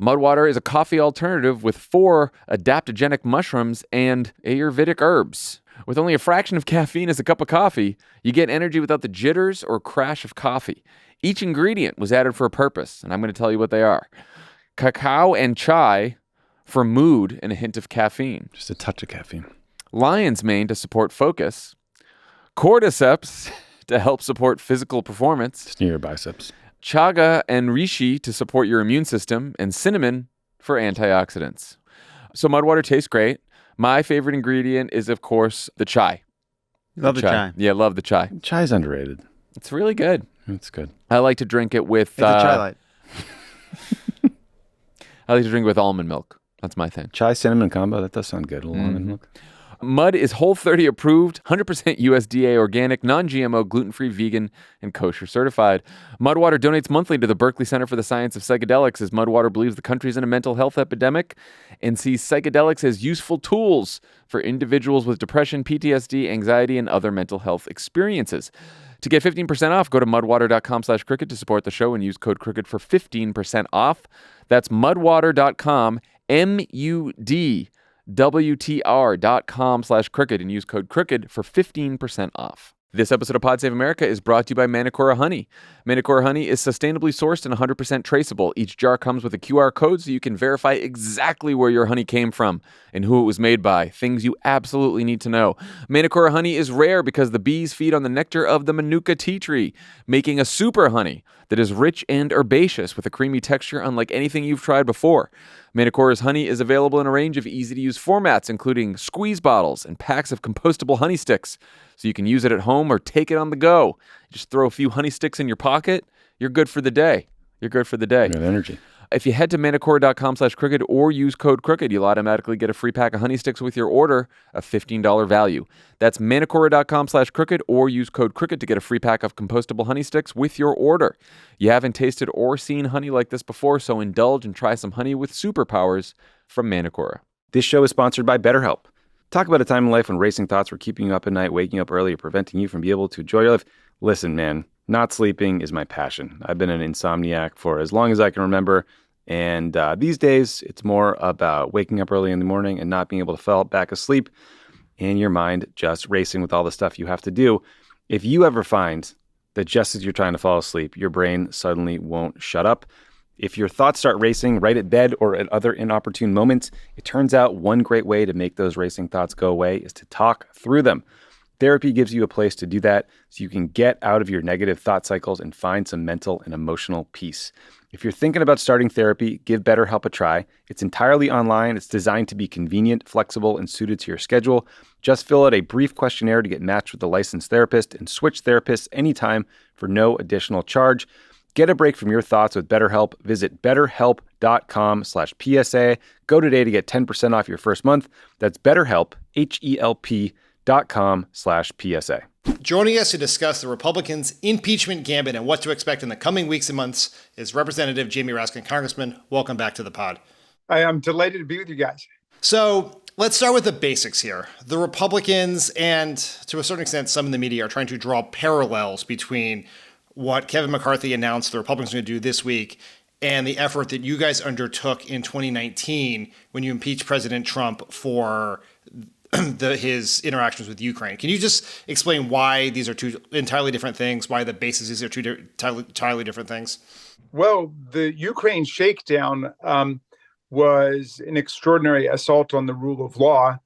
Mudwater is a coffee alternative with 4 adaptogenic mushrooms and Ayurvedic herbs. With only a fraction of caffeine as a cup of coffee, you get energy without the jitters or crash of coffee. Each ingredient was added for a purpose, and I'm going to tell you what they are. Cacao and chai for mood and a hint of caffeine. Just a touch of caffeine. Lion's mane to support focus. Cordyceps to help support physical performance. Just near your biceps. Chaga and reishi to support your immune system. And cinnamon for antioxidants. So Mudwater tastes great. My favorite ingredient is, of course, the chai. Love the chai. Yeah, love the chai. Chai's underrated. It's really good. It's good. I like to drink it with... It's a chai light. I like to drink it with almond milk. That's my thing. Chai cinnamon combo, that does sound good. A little almond milk. Mud is Whole30 approved, 100% USDA organic, non-GMO, gluten-free, vegan, and kosher certified. Mudwater donates monthly to the Berkeley Center for the Science of Psychedelics, as Mudwater believes the country's in a mental health epidemic and sees psychedelics as useful tools for individuals with depression, PTSD, anxiety, and other mental health experiences. To get 15% off, go to mudwater.com/crooked to support the show and use code crooked for 15% off. That's mudwater.com, MUDWTR.com/crooked, and use code crooked for 15% off. This episode of Pod Save America is brought to you by Manacora Honey. Manacora Honey is sustainably sourced and 100% traceable. Each jar comes with a QR code so you can verify exactly where your honey came from and who it was made by. Things you absolutely need to know. Manacora Honey is rare because the bees feed on the nectar of the Manuka tea tree, making a super honey that is rich and herbaceous with a creamy texture unlike anything you've tried before. Manacora's honey is available in a range of easy-to-use formats, including squeeze bottles and packs of compostable honey sticks, so you can use it at home or take it on the go. Just throw a few honey sticks in your pocket, you're good for the day. You're good for the day. Good energy. If you head to manacora.com/crooked or use code crooked, you'll automatically get a free pack of honey sticks with your order, a $15 value. That's manacora.com/crooked or use code crooked to get a free pack of compostable honey sticks with your order. You haven't tasted or seen honey like this before, so indulge and try some honey with superpowers from Manacora. This show is sponsored by BetterHelp. Talk about a time in life when racing thoughts were keeping you up at night, waking up early, or preventing you from being able to enjoy your life. Listen, man, not sleeping is my passion. I've been an insomniac for as long as I can remember. And these days, it's more about waking up early in the morning and not being able to fall back asleep and your mind just racing with all the stuff you have to do. If you ever find that just as you're trying to fall asleep, your brain suddenly won't shut up, if your thoughts start racing right at bed or at other inopportune moments, it turns out one great way to make those racing thoughts go away is to talk through them. Therapy gives you a place to do that so you can get out of your negative thought cycles and find some mental and emotional peace. If you're thinking about starting therapy, give BetterHelp a try. It's entirely online. It's designed to be convenient, flexible, and suited to your schedule. Just fill out a brief questionnaire to get matched with a licensed therapist and switch therapists anytime for no additional charge. Get a break from your thoughts with BetterHelp. Visit betterhelp.com/PSA. Go today to get 10% off your first month. That's BetterHelp, HELP.com/PSA. Joining us to discuss the Republicans' impeachment gambit and what to expect in the coming weeks and months is Representative Jamie Raskin. Congressman, welcome back to the pod. I am delighted to be with you guys. So let's start with the basics here. The Republicans and, to a certain extent, some in the media are trying to draw parallels between what Kevin McCarthy announced the Republicans are going to do this week and the effort that you guys undertook in 2019 when you impeached President Trump for his interactions with Ukraine. Can you just explain why these are two entirely different things, why the bases are two entirely different things? Well, the Ukraine shakedown was an extraordinary assault on the rule of law.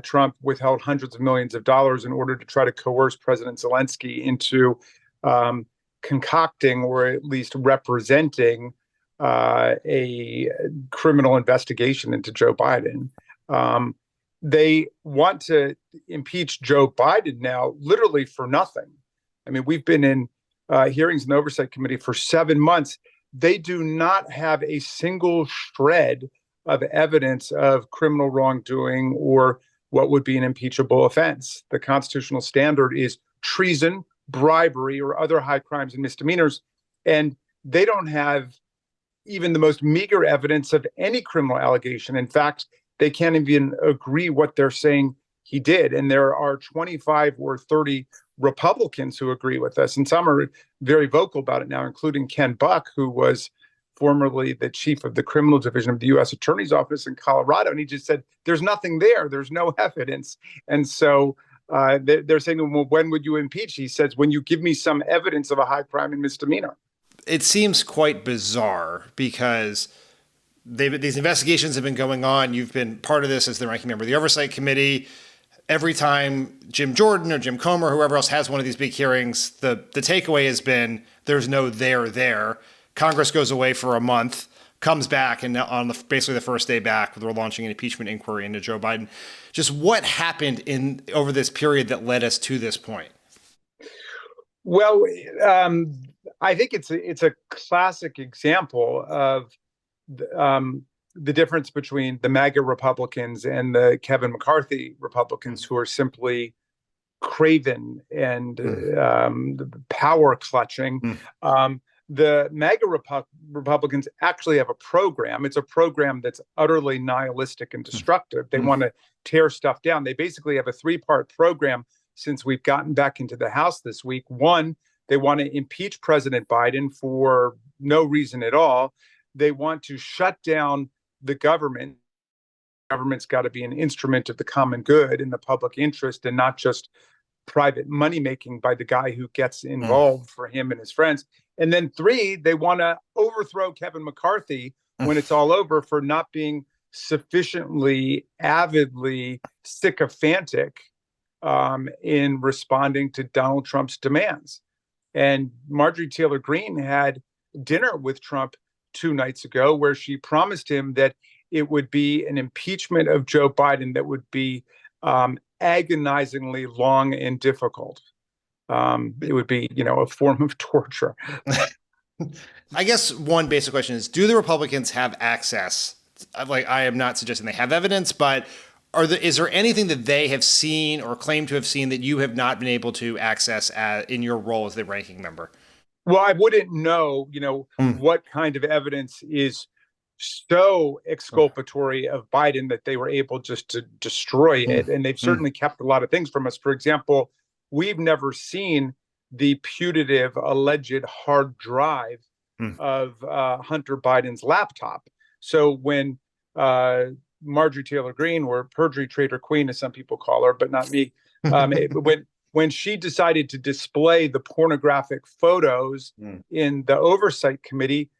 Trump withheld hundreds of millions of dollars in order to try to coerce President Zelensky into concocting or at least representing a criminal investigation into Joe Biden. They want to impeach Joe Biden now literally for nothing. I mean, we've been in hearings in the Oversight Committee for 7 months. They do not have a single shred of evidence of criminal wrongdoing or what would be an impeachable offense. The constitutional standard is treason, bribery, or other high crimes and misdemeanors. And they don't have even the most meager evidence of any criminal allegation. In fact, they can't even agree what they're saying he did. And there are 25 or 30 Republicans who agree with us. And some are very vocal about it now, including Ken Buck, who was formerly the chief of the criminal division of the U.S. Attorney's Office in Colorado. And he just said, there's nothing there. There's no evidence. And so they're saying, well, when would you impeach? He says, when you give me some evidence of a high crime and misdemeanor. It seems quite bizarre because these investigations have been going on. You've been part of this as the ranking member of the Oversight Committee. Every time Jim Jordan or Jim Comer or whoever else has one of these big hearings, the takeaway has been there's no there. Congress goes away for a month, comes back, and on basically the first day back, we're launching an impeachment inquiry into Joe Biden. Just what happened over this period that led us to this point? Well, I think it's a classic example of the difference between the MAGA Republicans and the Kevin McCarthy Republicans, who are simply craven and power clutching. The MAGA Republicans actually have a program. It's a program that's utterly nihilistic and destructive. They want to tear stuff down. They basically have a 3-part program since we've gotten back into the House this week. One, they want to impeach President Biden for no reason at all. They want to shut down the government. The government's got to be an instrument of the common good and the public interest and not just private money making by the guy who gets involved for him and his friends. And then 3, they want to overthrow Kevin McCarthy when it's all over for not being sufficiently avidly sycophantic in responding to Donald Trump's demands. And Marjorie Taylor Greene had dinner with Trump 2 nights ago where she promised him that it would be an impeachment of Joe Biden that would be agonizingly long and difficult. It would be, a form of torture. I guess one basic question is, do the Republicans have access? Like, I am not suggesting they have evidence, but is there anything that they have seen or claim to have seen that you have not been able to access in your role as the ranking member? Well, I wouldn't know, what kind of evidence is so exculpatory of Biden that they were able just to destroy it. And they've certainly kept a lot of things from us. For example, we've never seen the putative alleged hard drive of Hunter Biden's laptop. So when Marjorie Taylor Greene, or perjury traitor queen, as some people call her, but not me, when she decided to display the pornographic photos in the Oversight Committee,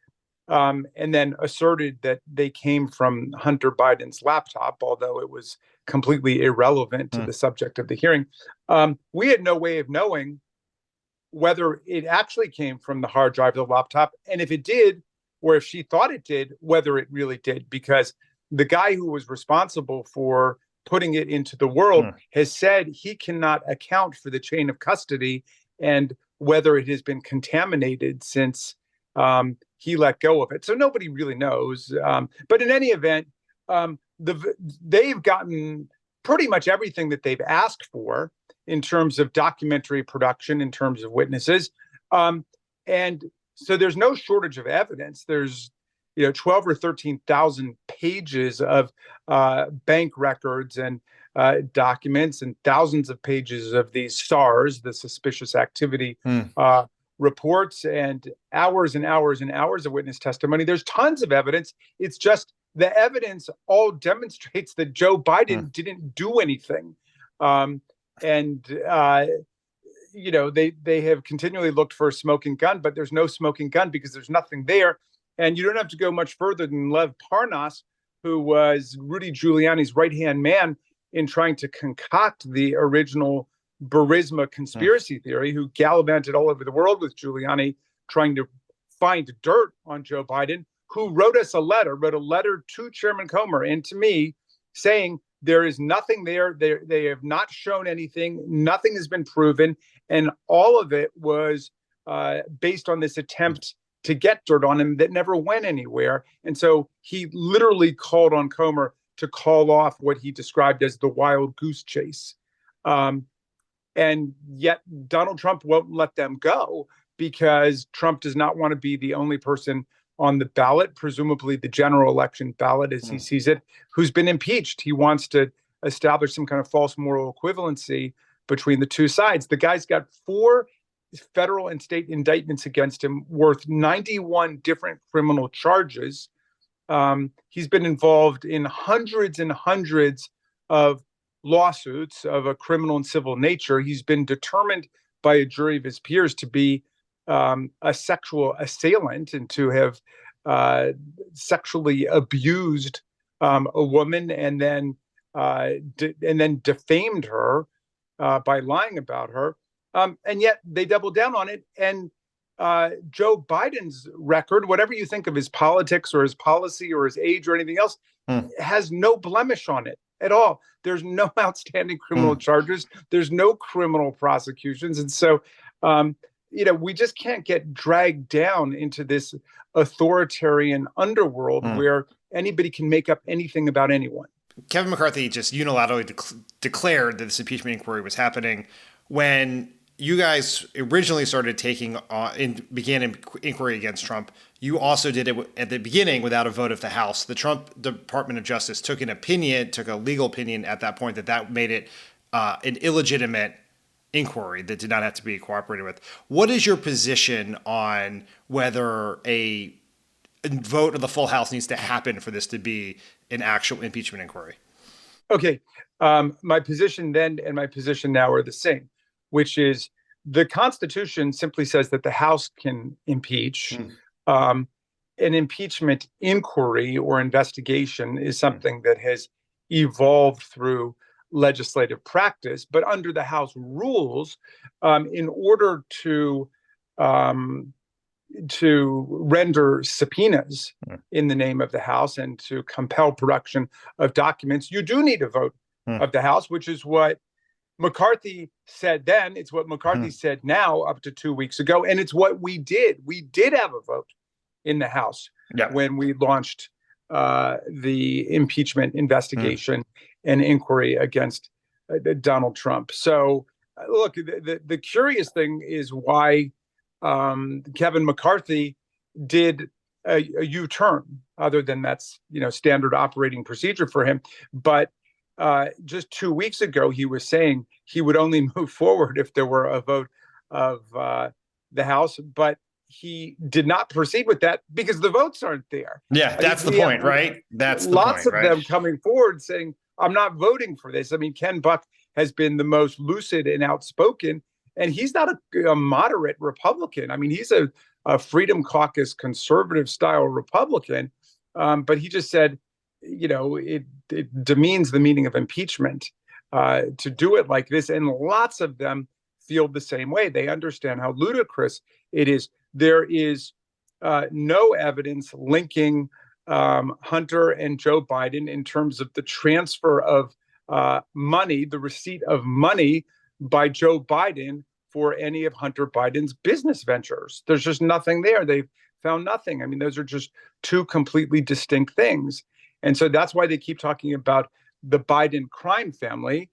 and then asserted that they came from Hunter Biden's laptop, although it was completely irrelevant to the subject of the hearing, we had no way of knowing whether it actually came from the hard drive of the laptop, and if it did, or if she thought it did, whether it really did, because the guy who was responsible for putting it into the world has said he cannot account for the chain of custody and whether it has been contaminated since he let go of it. So nobody really knows. But in any event, they've gotten pretty much everything that they've asked for in terms of documentary production, in terms of witnesses. And so there's no shortage of evidence. There's 12 or 13,000 pages of bank records and documents, and thousands of pages of these SARs, the suspicious activity reports, and hours and hours and hours of witness testimony. There's tons of evidence. It's just the evidence all demonstrates that Joe Biden didn't do anything. They have continually looked for a smoking gun, but there's no smoking gun because there's nothing there. And you don't have to go much further than Lev Parnas, who was Rudy Giuliani's right-hand man in trying to concoct the original Burisma conspiracy theory, who gallivanted all over the world with Giuliani trying to find dirt on Joe Biden, who wrote a letter to Chairman Comer and to me saying there is nothing there. They have not shown anything. Nothing has been proven. And all of it was based on this attempt to get dirt on him that never went anywhere. And so he literally called on Comer to call off what he described as the wild goose chase. And yet Donald Trump won't let them go because Trump does not want to be the only person on the ballot, presumably the general election ballot as he sees it, who's been impeached. He wants to establish some kind of false moral equivalency between the two sides. The guy's got 4 federal and state indictments against him worth 91 different criminal charges. He's been involved in hundreds and hundreds of lawsuits of a criminal and civil nature. He's been determined by a jury of his peers to be a sexual assailant and to have sexually abused a woman and then defamed her by lying about her. And yet they doubled down on it. And Joe Biden's record, whatever you think of his politics or his policy or his age or anything else, has no blemish on it at all. There's no outstanding criminal charges. There's no criminal prosecutions. And so, we just can't get dragged down into this authoritarian underworld where anybody can make up anything about anyone. Kevin McCarthy just unilaterally declared that this impeachment inquiry was happening when you guys originally started began inquiry against Trump. You also did it at the beginning without a vote of the House. The Trump Department of Justice took a legal opinion at that point that made it an illegitimate inquiry that did not have to be cooperated with. What is your position on whether a vote of the full House needs to happen for this to be an actual impeachment inquiry? Okay. My position then and my position now are the same, which is the Constitution simply says that the House can impeach. An impeachment inquiry or investigation is something that has evolved through legislative practice, but under the House rules, in order to render subpoenas in the name of the House and to compel production of documents, you do need a vote of the House, which is what McCarthy said then. It's what McCarthy said now up to 2 weeks ago. And it's what we did. We did have a vote in the House when we launched the impeachment investigation and inquiry against Donald Trump. So, look, the curious thing is why Kevin McCarthy did a U-turn, other than that's standard operating procedure for him. But just 2 weeks ago, he was saying he would only move forward if there were a vote of the House, but he did not proceed with that because the votes aren't there. Yeah, that's the point, right? That's the lots point, of them coming forward saying, I'm not voting for this. I mean, Ken Buck has been the most lucid and outspoken, and he's not a moderate Republican. I mean, he's a Freedom Caucus conservative style Republican, but he just said, it demeans the meaning of impeachment to do it like this. And lots of them feel the same way. They understand how ludicrous it is. There is no evidence linking Hunter and Joe Biden in terms of the transfer of money, the receipt of money by Joe Biden for any of Hunter Biden's business ventures. There's just nothing there. They've found nothing. I mean, those are just two completely distinct things. And so that's why they keep talking about the Biden crime family,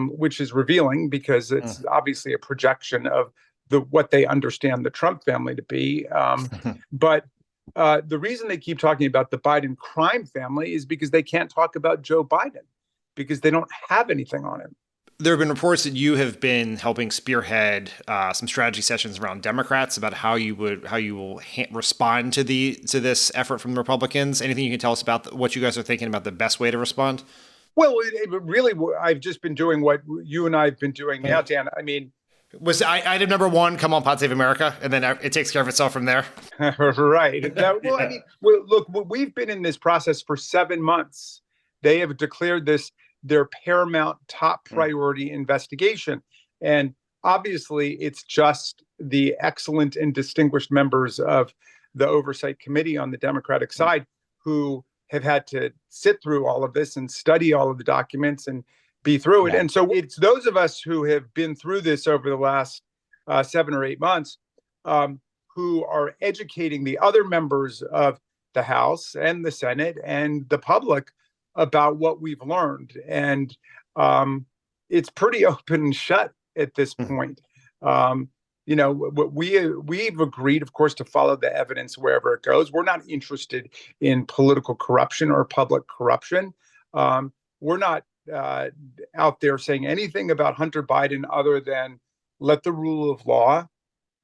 which is revealing because it's obviously a projection of what they understand the Trump family to be. But the reason they keep talking about the Biden crime family is because they can't talk about Joe Biden because they don't have anything on him. There have been reports that you have been helping spearhead some strategy sessions around Democrats about how you will respond to this effort from the Republicans. Anything you can tell us about what you guys are thinking about the best way to respond? Well, really, I've just been doing what you and I have been doing now, Dan. I mean, was item number one, come on, Pod Save America, and then it takes care of itself from there? Right. Well, I mean, look, we've been in this process for 7 months. They have declared this their paramount top priority investigation. And obviously, it's just the excellent and distinguished members of the Oversight Committee on the Democratic side who have had to sit through all of this and study all of the documents and be through it. And so it's those of us who have been through this over the last 7 or 8 months who are educating the other members of the House and the Senate and the public about what we've learned. And it's pretty open and shut at this point. We've agreed, of course, to follow the evidence wherever it goes. We're not interested in political corruption or public corruption. We're not out there saying anything about Hunter Biden other than let the rule of law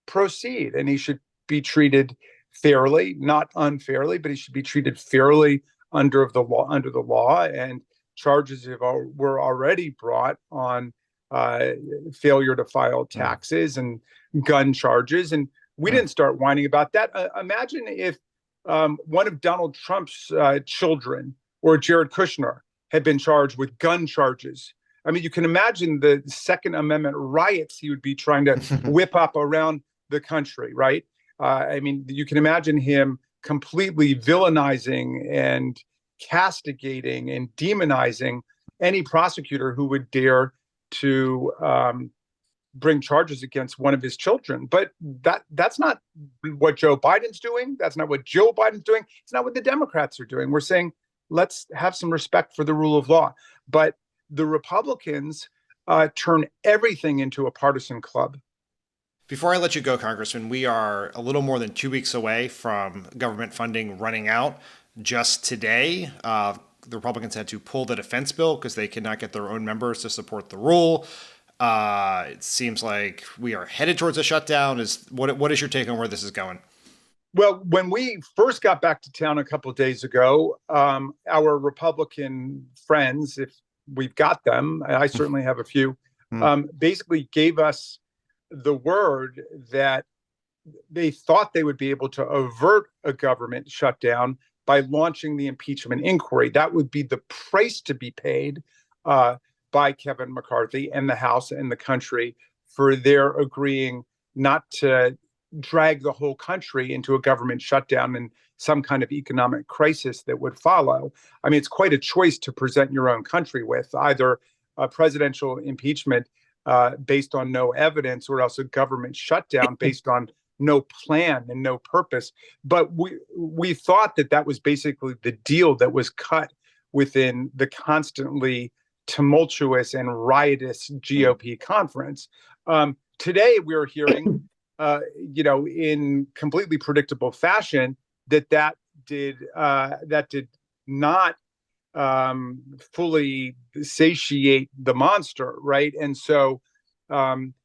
proceed. And he should be treated fairly, not unfairly, but he should be treated fairly under the law. And charges were already brought on failure to file taxes and gun charges. And we didn't start whining about that. Imagine if one of Donald Trump's children or Jared Kushner had been charged with gun charges. I mean, you can imagine the Second Amendment riots he would be trying to whip up around the country, right? I mean, you can imagine him completely villainizing and castigating and demonizing any prosecutor who would dare to bring charges against one of his children. But that's not what Joe Biden's doing. That's not what Joe Biden's doing. It's not what the Democrats are doing. We're saying, let's have some respect for the rule of law. But the Republicans turn everything into a partisan club. Before I let you go, Congressman, we are a little more than 2 weeks away from government funding running out. Just today, the Republicans had to pull the defense bill because they cannot get their own members to support the rule. It seems like we are headed towards a shutdown. What is your take on where this is going? Well, when we first got back to town a couple of days ago, our Republican friends, if we've got them, I certainly have a few, basically gave us the word that they thought they would be able to avert a government shutdown by launching the impeachment inquiry. That would be the price to be paid by Kevin McCarthy and the House and the country for their agreeing not to drag the whole country into a government shutdown and some kind of economic crisis that would follow. I mean, it's quite a choice to present your own country with, either a presidential impeachment based on no evidence, or else a government shutdown based on no plan and no purpose. But we thought that was basically the deal that was cut within the constantly tumultuous and riotous GOP conference. Today, we're hearing, in completely predictable fashion, that did not fully satiate the monster, right? And so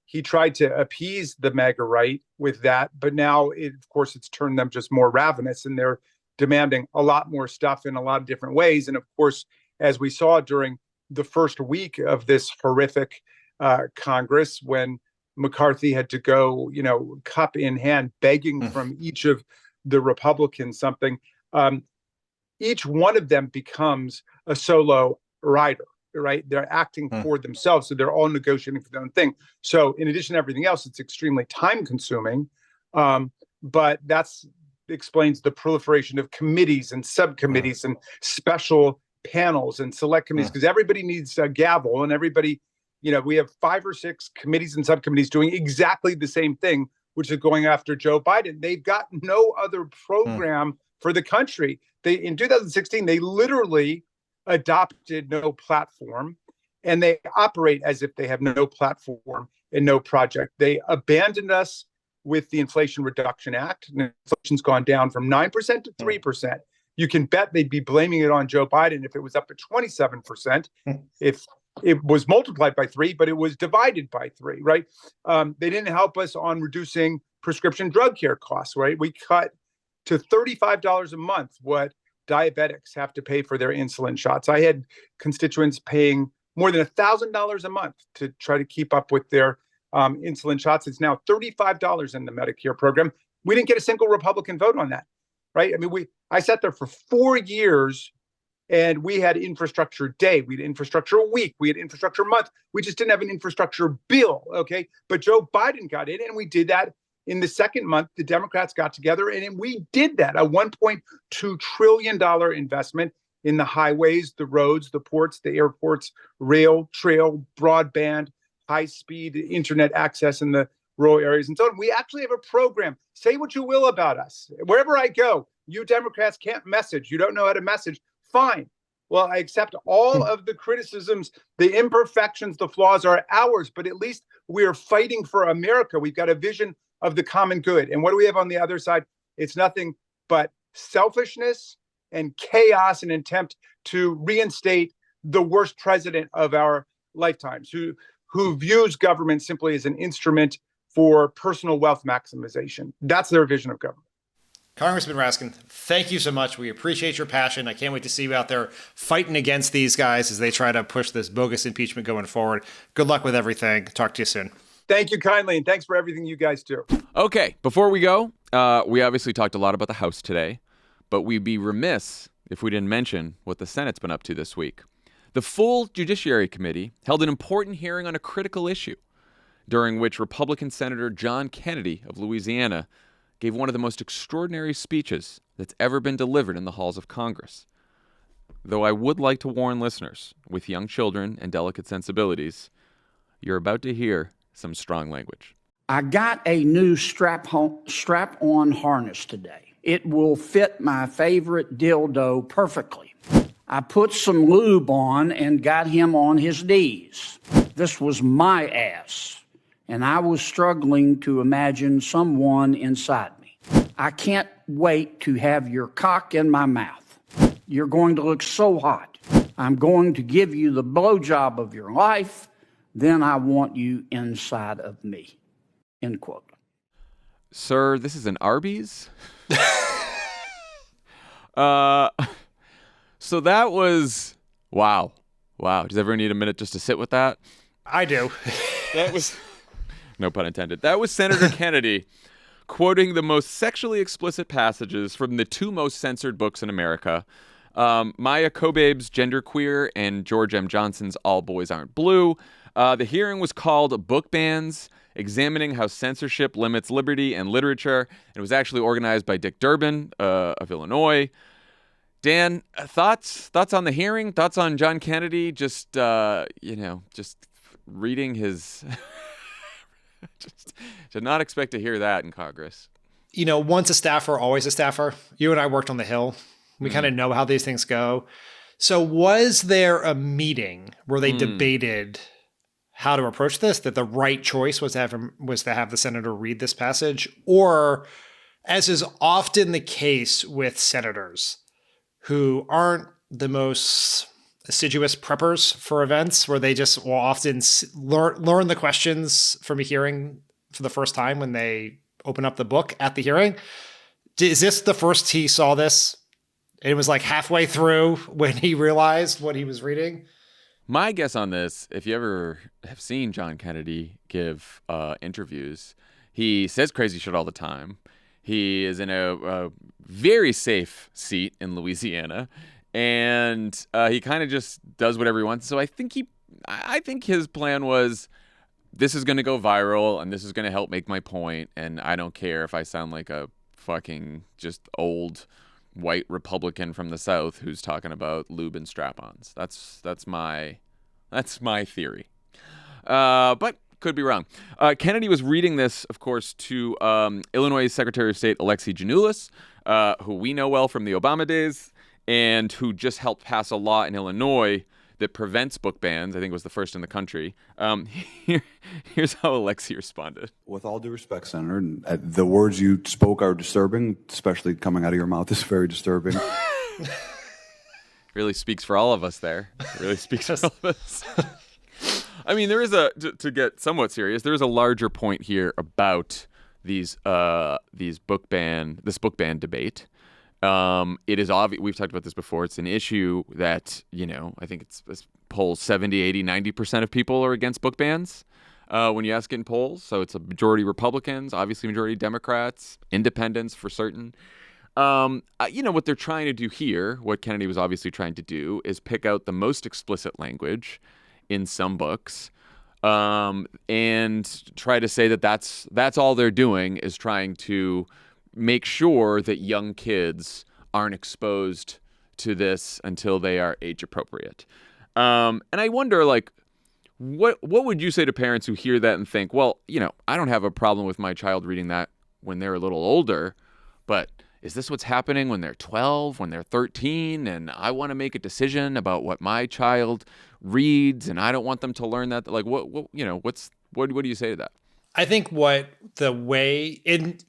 he tried to appease the MAGA right with that, but now, of course, it's turned them just more ravenous, and they're demanding a lot more stuff in a lot of different ways. And of course, as we saw during the first week of this horrific Congress, when McCarthy had to go, cup in hand, begging from each of the Republicans something, each one of them becomes a solo rider, right? They're acting for themselves, so they're all negotiating for their own thing. So in addition to everything else, it's extremely time consuming, but that's explains the proliferation of committees and subcommittees and special panels and select committees, because everybody needs a gavel, and everybody, we have 5 or 6 committees and subcommittees doing exactly the same thing, which is going after Joe Biden. They've got no other program for the country. In 2016, they literally adopted no platform, and they operate as if they have no platform and no project. They abandoned us with the Inflation Reduction Act, and inflation's gone down from 9% to 3%. You can bet they'd be blaming it on Joe Biden if it was up at 27%. If it was multiplied by 3, but it was divided by 3, right? They didn't help us on reducing prescription drug care costs, right? We cut to $35 a month what diabetics have to pay for their insulin shots. I had constituents paying more than $1,000 a month to try to keep up with their insulin shots. It's now $35 in the Medicare program. We didn't get a single Republican vote on that, right? I mean, I sat there for 4 years and we had infrastructure day, we had infrastructure week, we had infrastructure month. We just didn't have an infrastructure bill, okay? But Joe Biden got in, and we did that in the second month. The Democrats got together, and we did that, a $1.2 trillion investment in the highways, the roads, the ports, the airports, rail, trail, broadband, high-speed internet access in the rural areas, and so on. We actually have a program. Say what you will about us. Wherever I go, you Democrats can't message. You don't know how to message. Fine. Well, I accept all of the criticisms, the imperfections, the flaws are ours, but at least we're fighting for America. We've got a vision of the common good. And what do we have on the other side? It's nothing but selfishness and chaos and attempt to reinstate the worst president of our lifetimes, who views government simply as an instrument for personal wealth maximization. That's their vision of government. Congressman Raskin, thank you so much. We appreciate your passion. I can't wait to see you out there fighting against these guys as they try to push this bogus impeachment going forward. Good luck with everything. Talk to you soon. Thank you kindly, and thanks for everything you guys do. Okay, before we go, we obviously talked a lot about the House today, but we'd be remiss if we didn't mention what the Senate's been up to this week. The full Judiciary Committee held an important hearing on a critical issue, during which Republican Senator John Kennedy of Louisiana gave one of the most extraordinary speeches that's ever been delivered in the halls of Congress. Though I would like to warn listeners with young children and delicate sensibilities, you're about to hear some strong language. I got a new strap-on harness today. It will fit my favorite dildo perfectly. I put some lube on and got him on his knees. This was my ass, and I was struggling to imagine someone inside me. I can't wait to have your cock in my mouth. You're going to look so hot. I'm going to give you the blowjob of your life. Then I want you inside of me. End quote. Sir, this is an Arby's? So that was, wow. Does everyone need a minute just to sit with that? I do. That was, no pun intended. That was Senator Kennedy quoting the most sexually explicit passages from the 2 most censored books in America, Maya Kobabe's Genderqueer and George M. Johnson's All Boys Aren't Blue. The hearing was called Book Bans, Examining How Censorship Limits Liberty and Literature. It was actually organized by Dick Durbin of Illinois. Dan, thoughts on the hearing? Thoughts on John Kennedy? Just reading his... Just did not expect to hear that in Congress. You know, once a staffer, always a staffer. You and I worked on the Hill. We kind of know how these things go. So was there a meeting where they debated how to approach this, that the right choice was to have the senator read this passage? Or, as is often the case with senators who aren't the most assiduous preppers for events, where they just will often learn the questions from a hearing for the first time when they open up the book at the hearing. Is this the first he saw this? It was like halfway through when he realized what he was reading. My guess on this, if you ever have seen John Kennedy give interviews, he says crazy shit all the time. He is in a very safe seat in Louisiana, and he kind of just does whatever he wants. So I think his plan was, this is going to go viral, and this is going to help make my point, and I don't care if I sound like a fucking just old white Republican from the South who's talking about lube and strap-ons. That's my theory, but could be wrong. Kennedy was reading this, of course, to Illinois Secretary of State Alexi Giannoulas, who we know well from the Obama days, and who just helped pass a law in Illinois that prevents book bans. I think it was the first in the country. Here's how Alexi responded. With all due respect, Senator, the words you spoke are disturbing, especially coming out of your mouth is very disturbing. Really speaks for all of us there. It really speaks for all of us. I mean, there is to get somewhat serious, there is a larger point here about this book ban debate. It is obvious, we've talked about this before, it's an issue that, I think it's polls 70, 80, 90% of people are against book bans when you ask in polls. So it's a majority Republicans, obviously majority Democrats, independents for certain. What they're trying to do here, what Kennedy was obviously trying to do, is pick out the most explicit language in some books and try to say that that's all they're doing, is trying to make sure that young kids aren't exposed to this until they are age appropriate. And I wonder, what would you say to parents who hear that and think, well, I don't have a problem with my child reading that when they're a little older, but is this what's happening when they're 12, when they're 13, and I want to make a decision about what my child reads, and I don't want them to learn that? What do you say to that? I think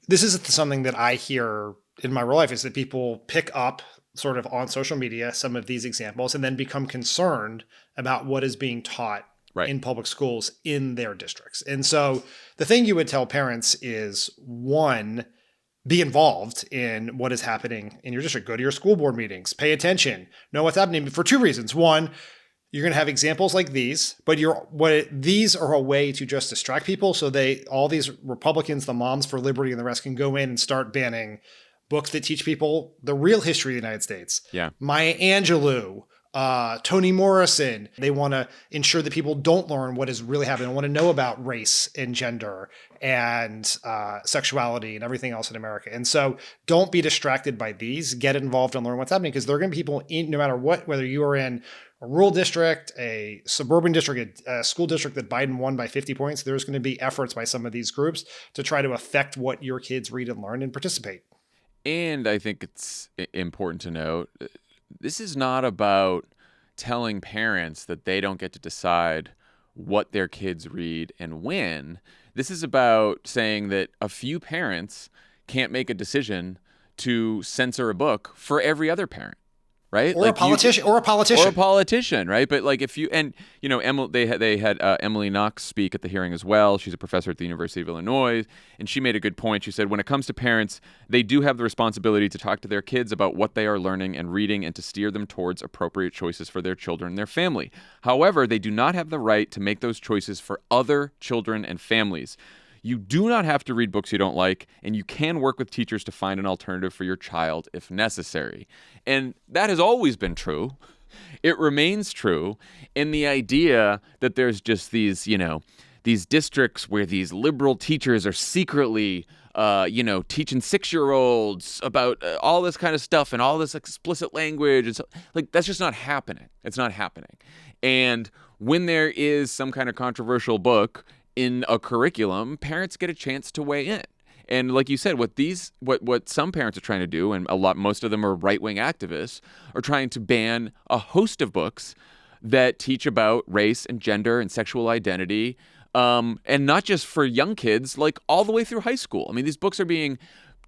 this is something that I hear in my real life, is that people pick up sort of on social media some of these examples and then become concerned about what is being taught in public schools in their districts. And so the thing you would tell parents is, one, be involved in what is happening in your district. Go to your school board meetings, pay attention, know what's happening for two reasons. One, you're going to have examples like these, but these are a way to just distract people. So all these Republicans, the Moms for Liberty and the rest, can go in and start banning books that teach people the real history of the United States. Yeah. Maya Angelou, Toni Morrison. They want to ensure that people don't learn what is really happening. They want to know about race and gender and sexuality and everything else in America. And so don't be distracted by these. Get involved and learn what's happening, because there are going to be people no matter what, whether you are in a rural district, a suburban district, a school district that Biden won by 50 points, there's going to be efforts by some of these groups to try to affect what your kids read and learn and participate. And I think it's important to note, this is not about telling parents that they don't get to decide what their kids read and when. This is about saying that a few parents can't make a decision to censor a book for every other parent. Right? Or a politician. Right? But if you, and Emily, they had Emily Knox speak at the hearing as well. She's a professor at the University of Illinois, and she made a good point. She said, when it comes to parents, they do have the responsibility to talk to their kids about what they are learning and reading and to steer them towards appropriate choices for their children and their family. However, they do not have the right to make those choices for other children and families. You do not have to read books you don't like, and you can work with teachers to find an alternative for your child if necessary. And that has always been true. It remains true. And the idea that there's just these districts where these liberal teachers are secretly, teaching 6-year-olds about all this kind of stuff and all this explicit language, and so, that's just not happening. It's not happening. And when there is some kind of controversial book in a curriculum, parents get a chance to weigh in. And like you said, what some parents are trying to do, and most of them are right-wing activists, are trying to ban a host of books that teach about race and gender and sexual identity, and not just for young kids, all the way through high school. I mean, these books are being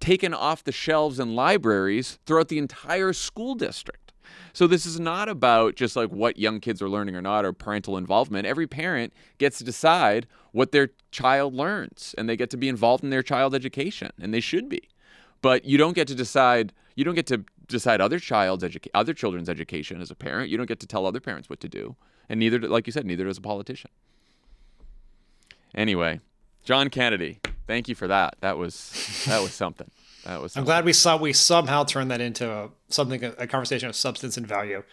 taken off the shelves in libraries throughout the entire school district. So this is not about just what young kids are learning or not, or parental involvement. Every parent gets to decide what their child learns, and they get to be involved in their child's education, and they should be. But you don't get to decide. You don't get to decide other children's education as a parent. You don't get to tell other parents what to do, and neither, like you said, neither does a politician. Anyway, John Kennedy, thank you for that. That was something. I'm glad we somehow turned that into a conversation of substance and value.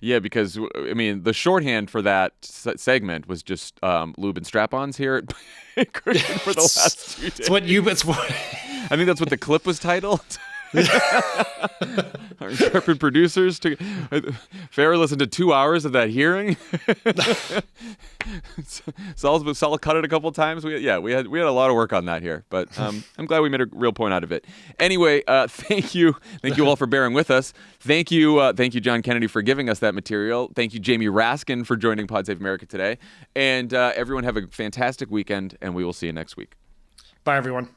Yeah, because the shorthand for that segment was just lube and strap-ons here at Christian for the last 2 days. I think that's what the clip was titled. Our intrepid producers Farrah listened to 2 hours of that hearing. Saul cut it a couple of times. We had a lot of work on that here, but I'm glad we made a real point out of it. Anyway, thank you all for bearing with us. Thank you, John Kennedy, for giving us that material. Thank you, Jamie Raskin, for joining Pod Save America today. And everyone have a fantastic weekend, and we will see you next week. Bye, everyone.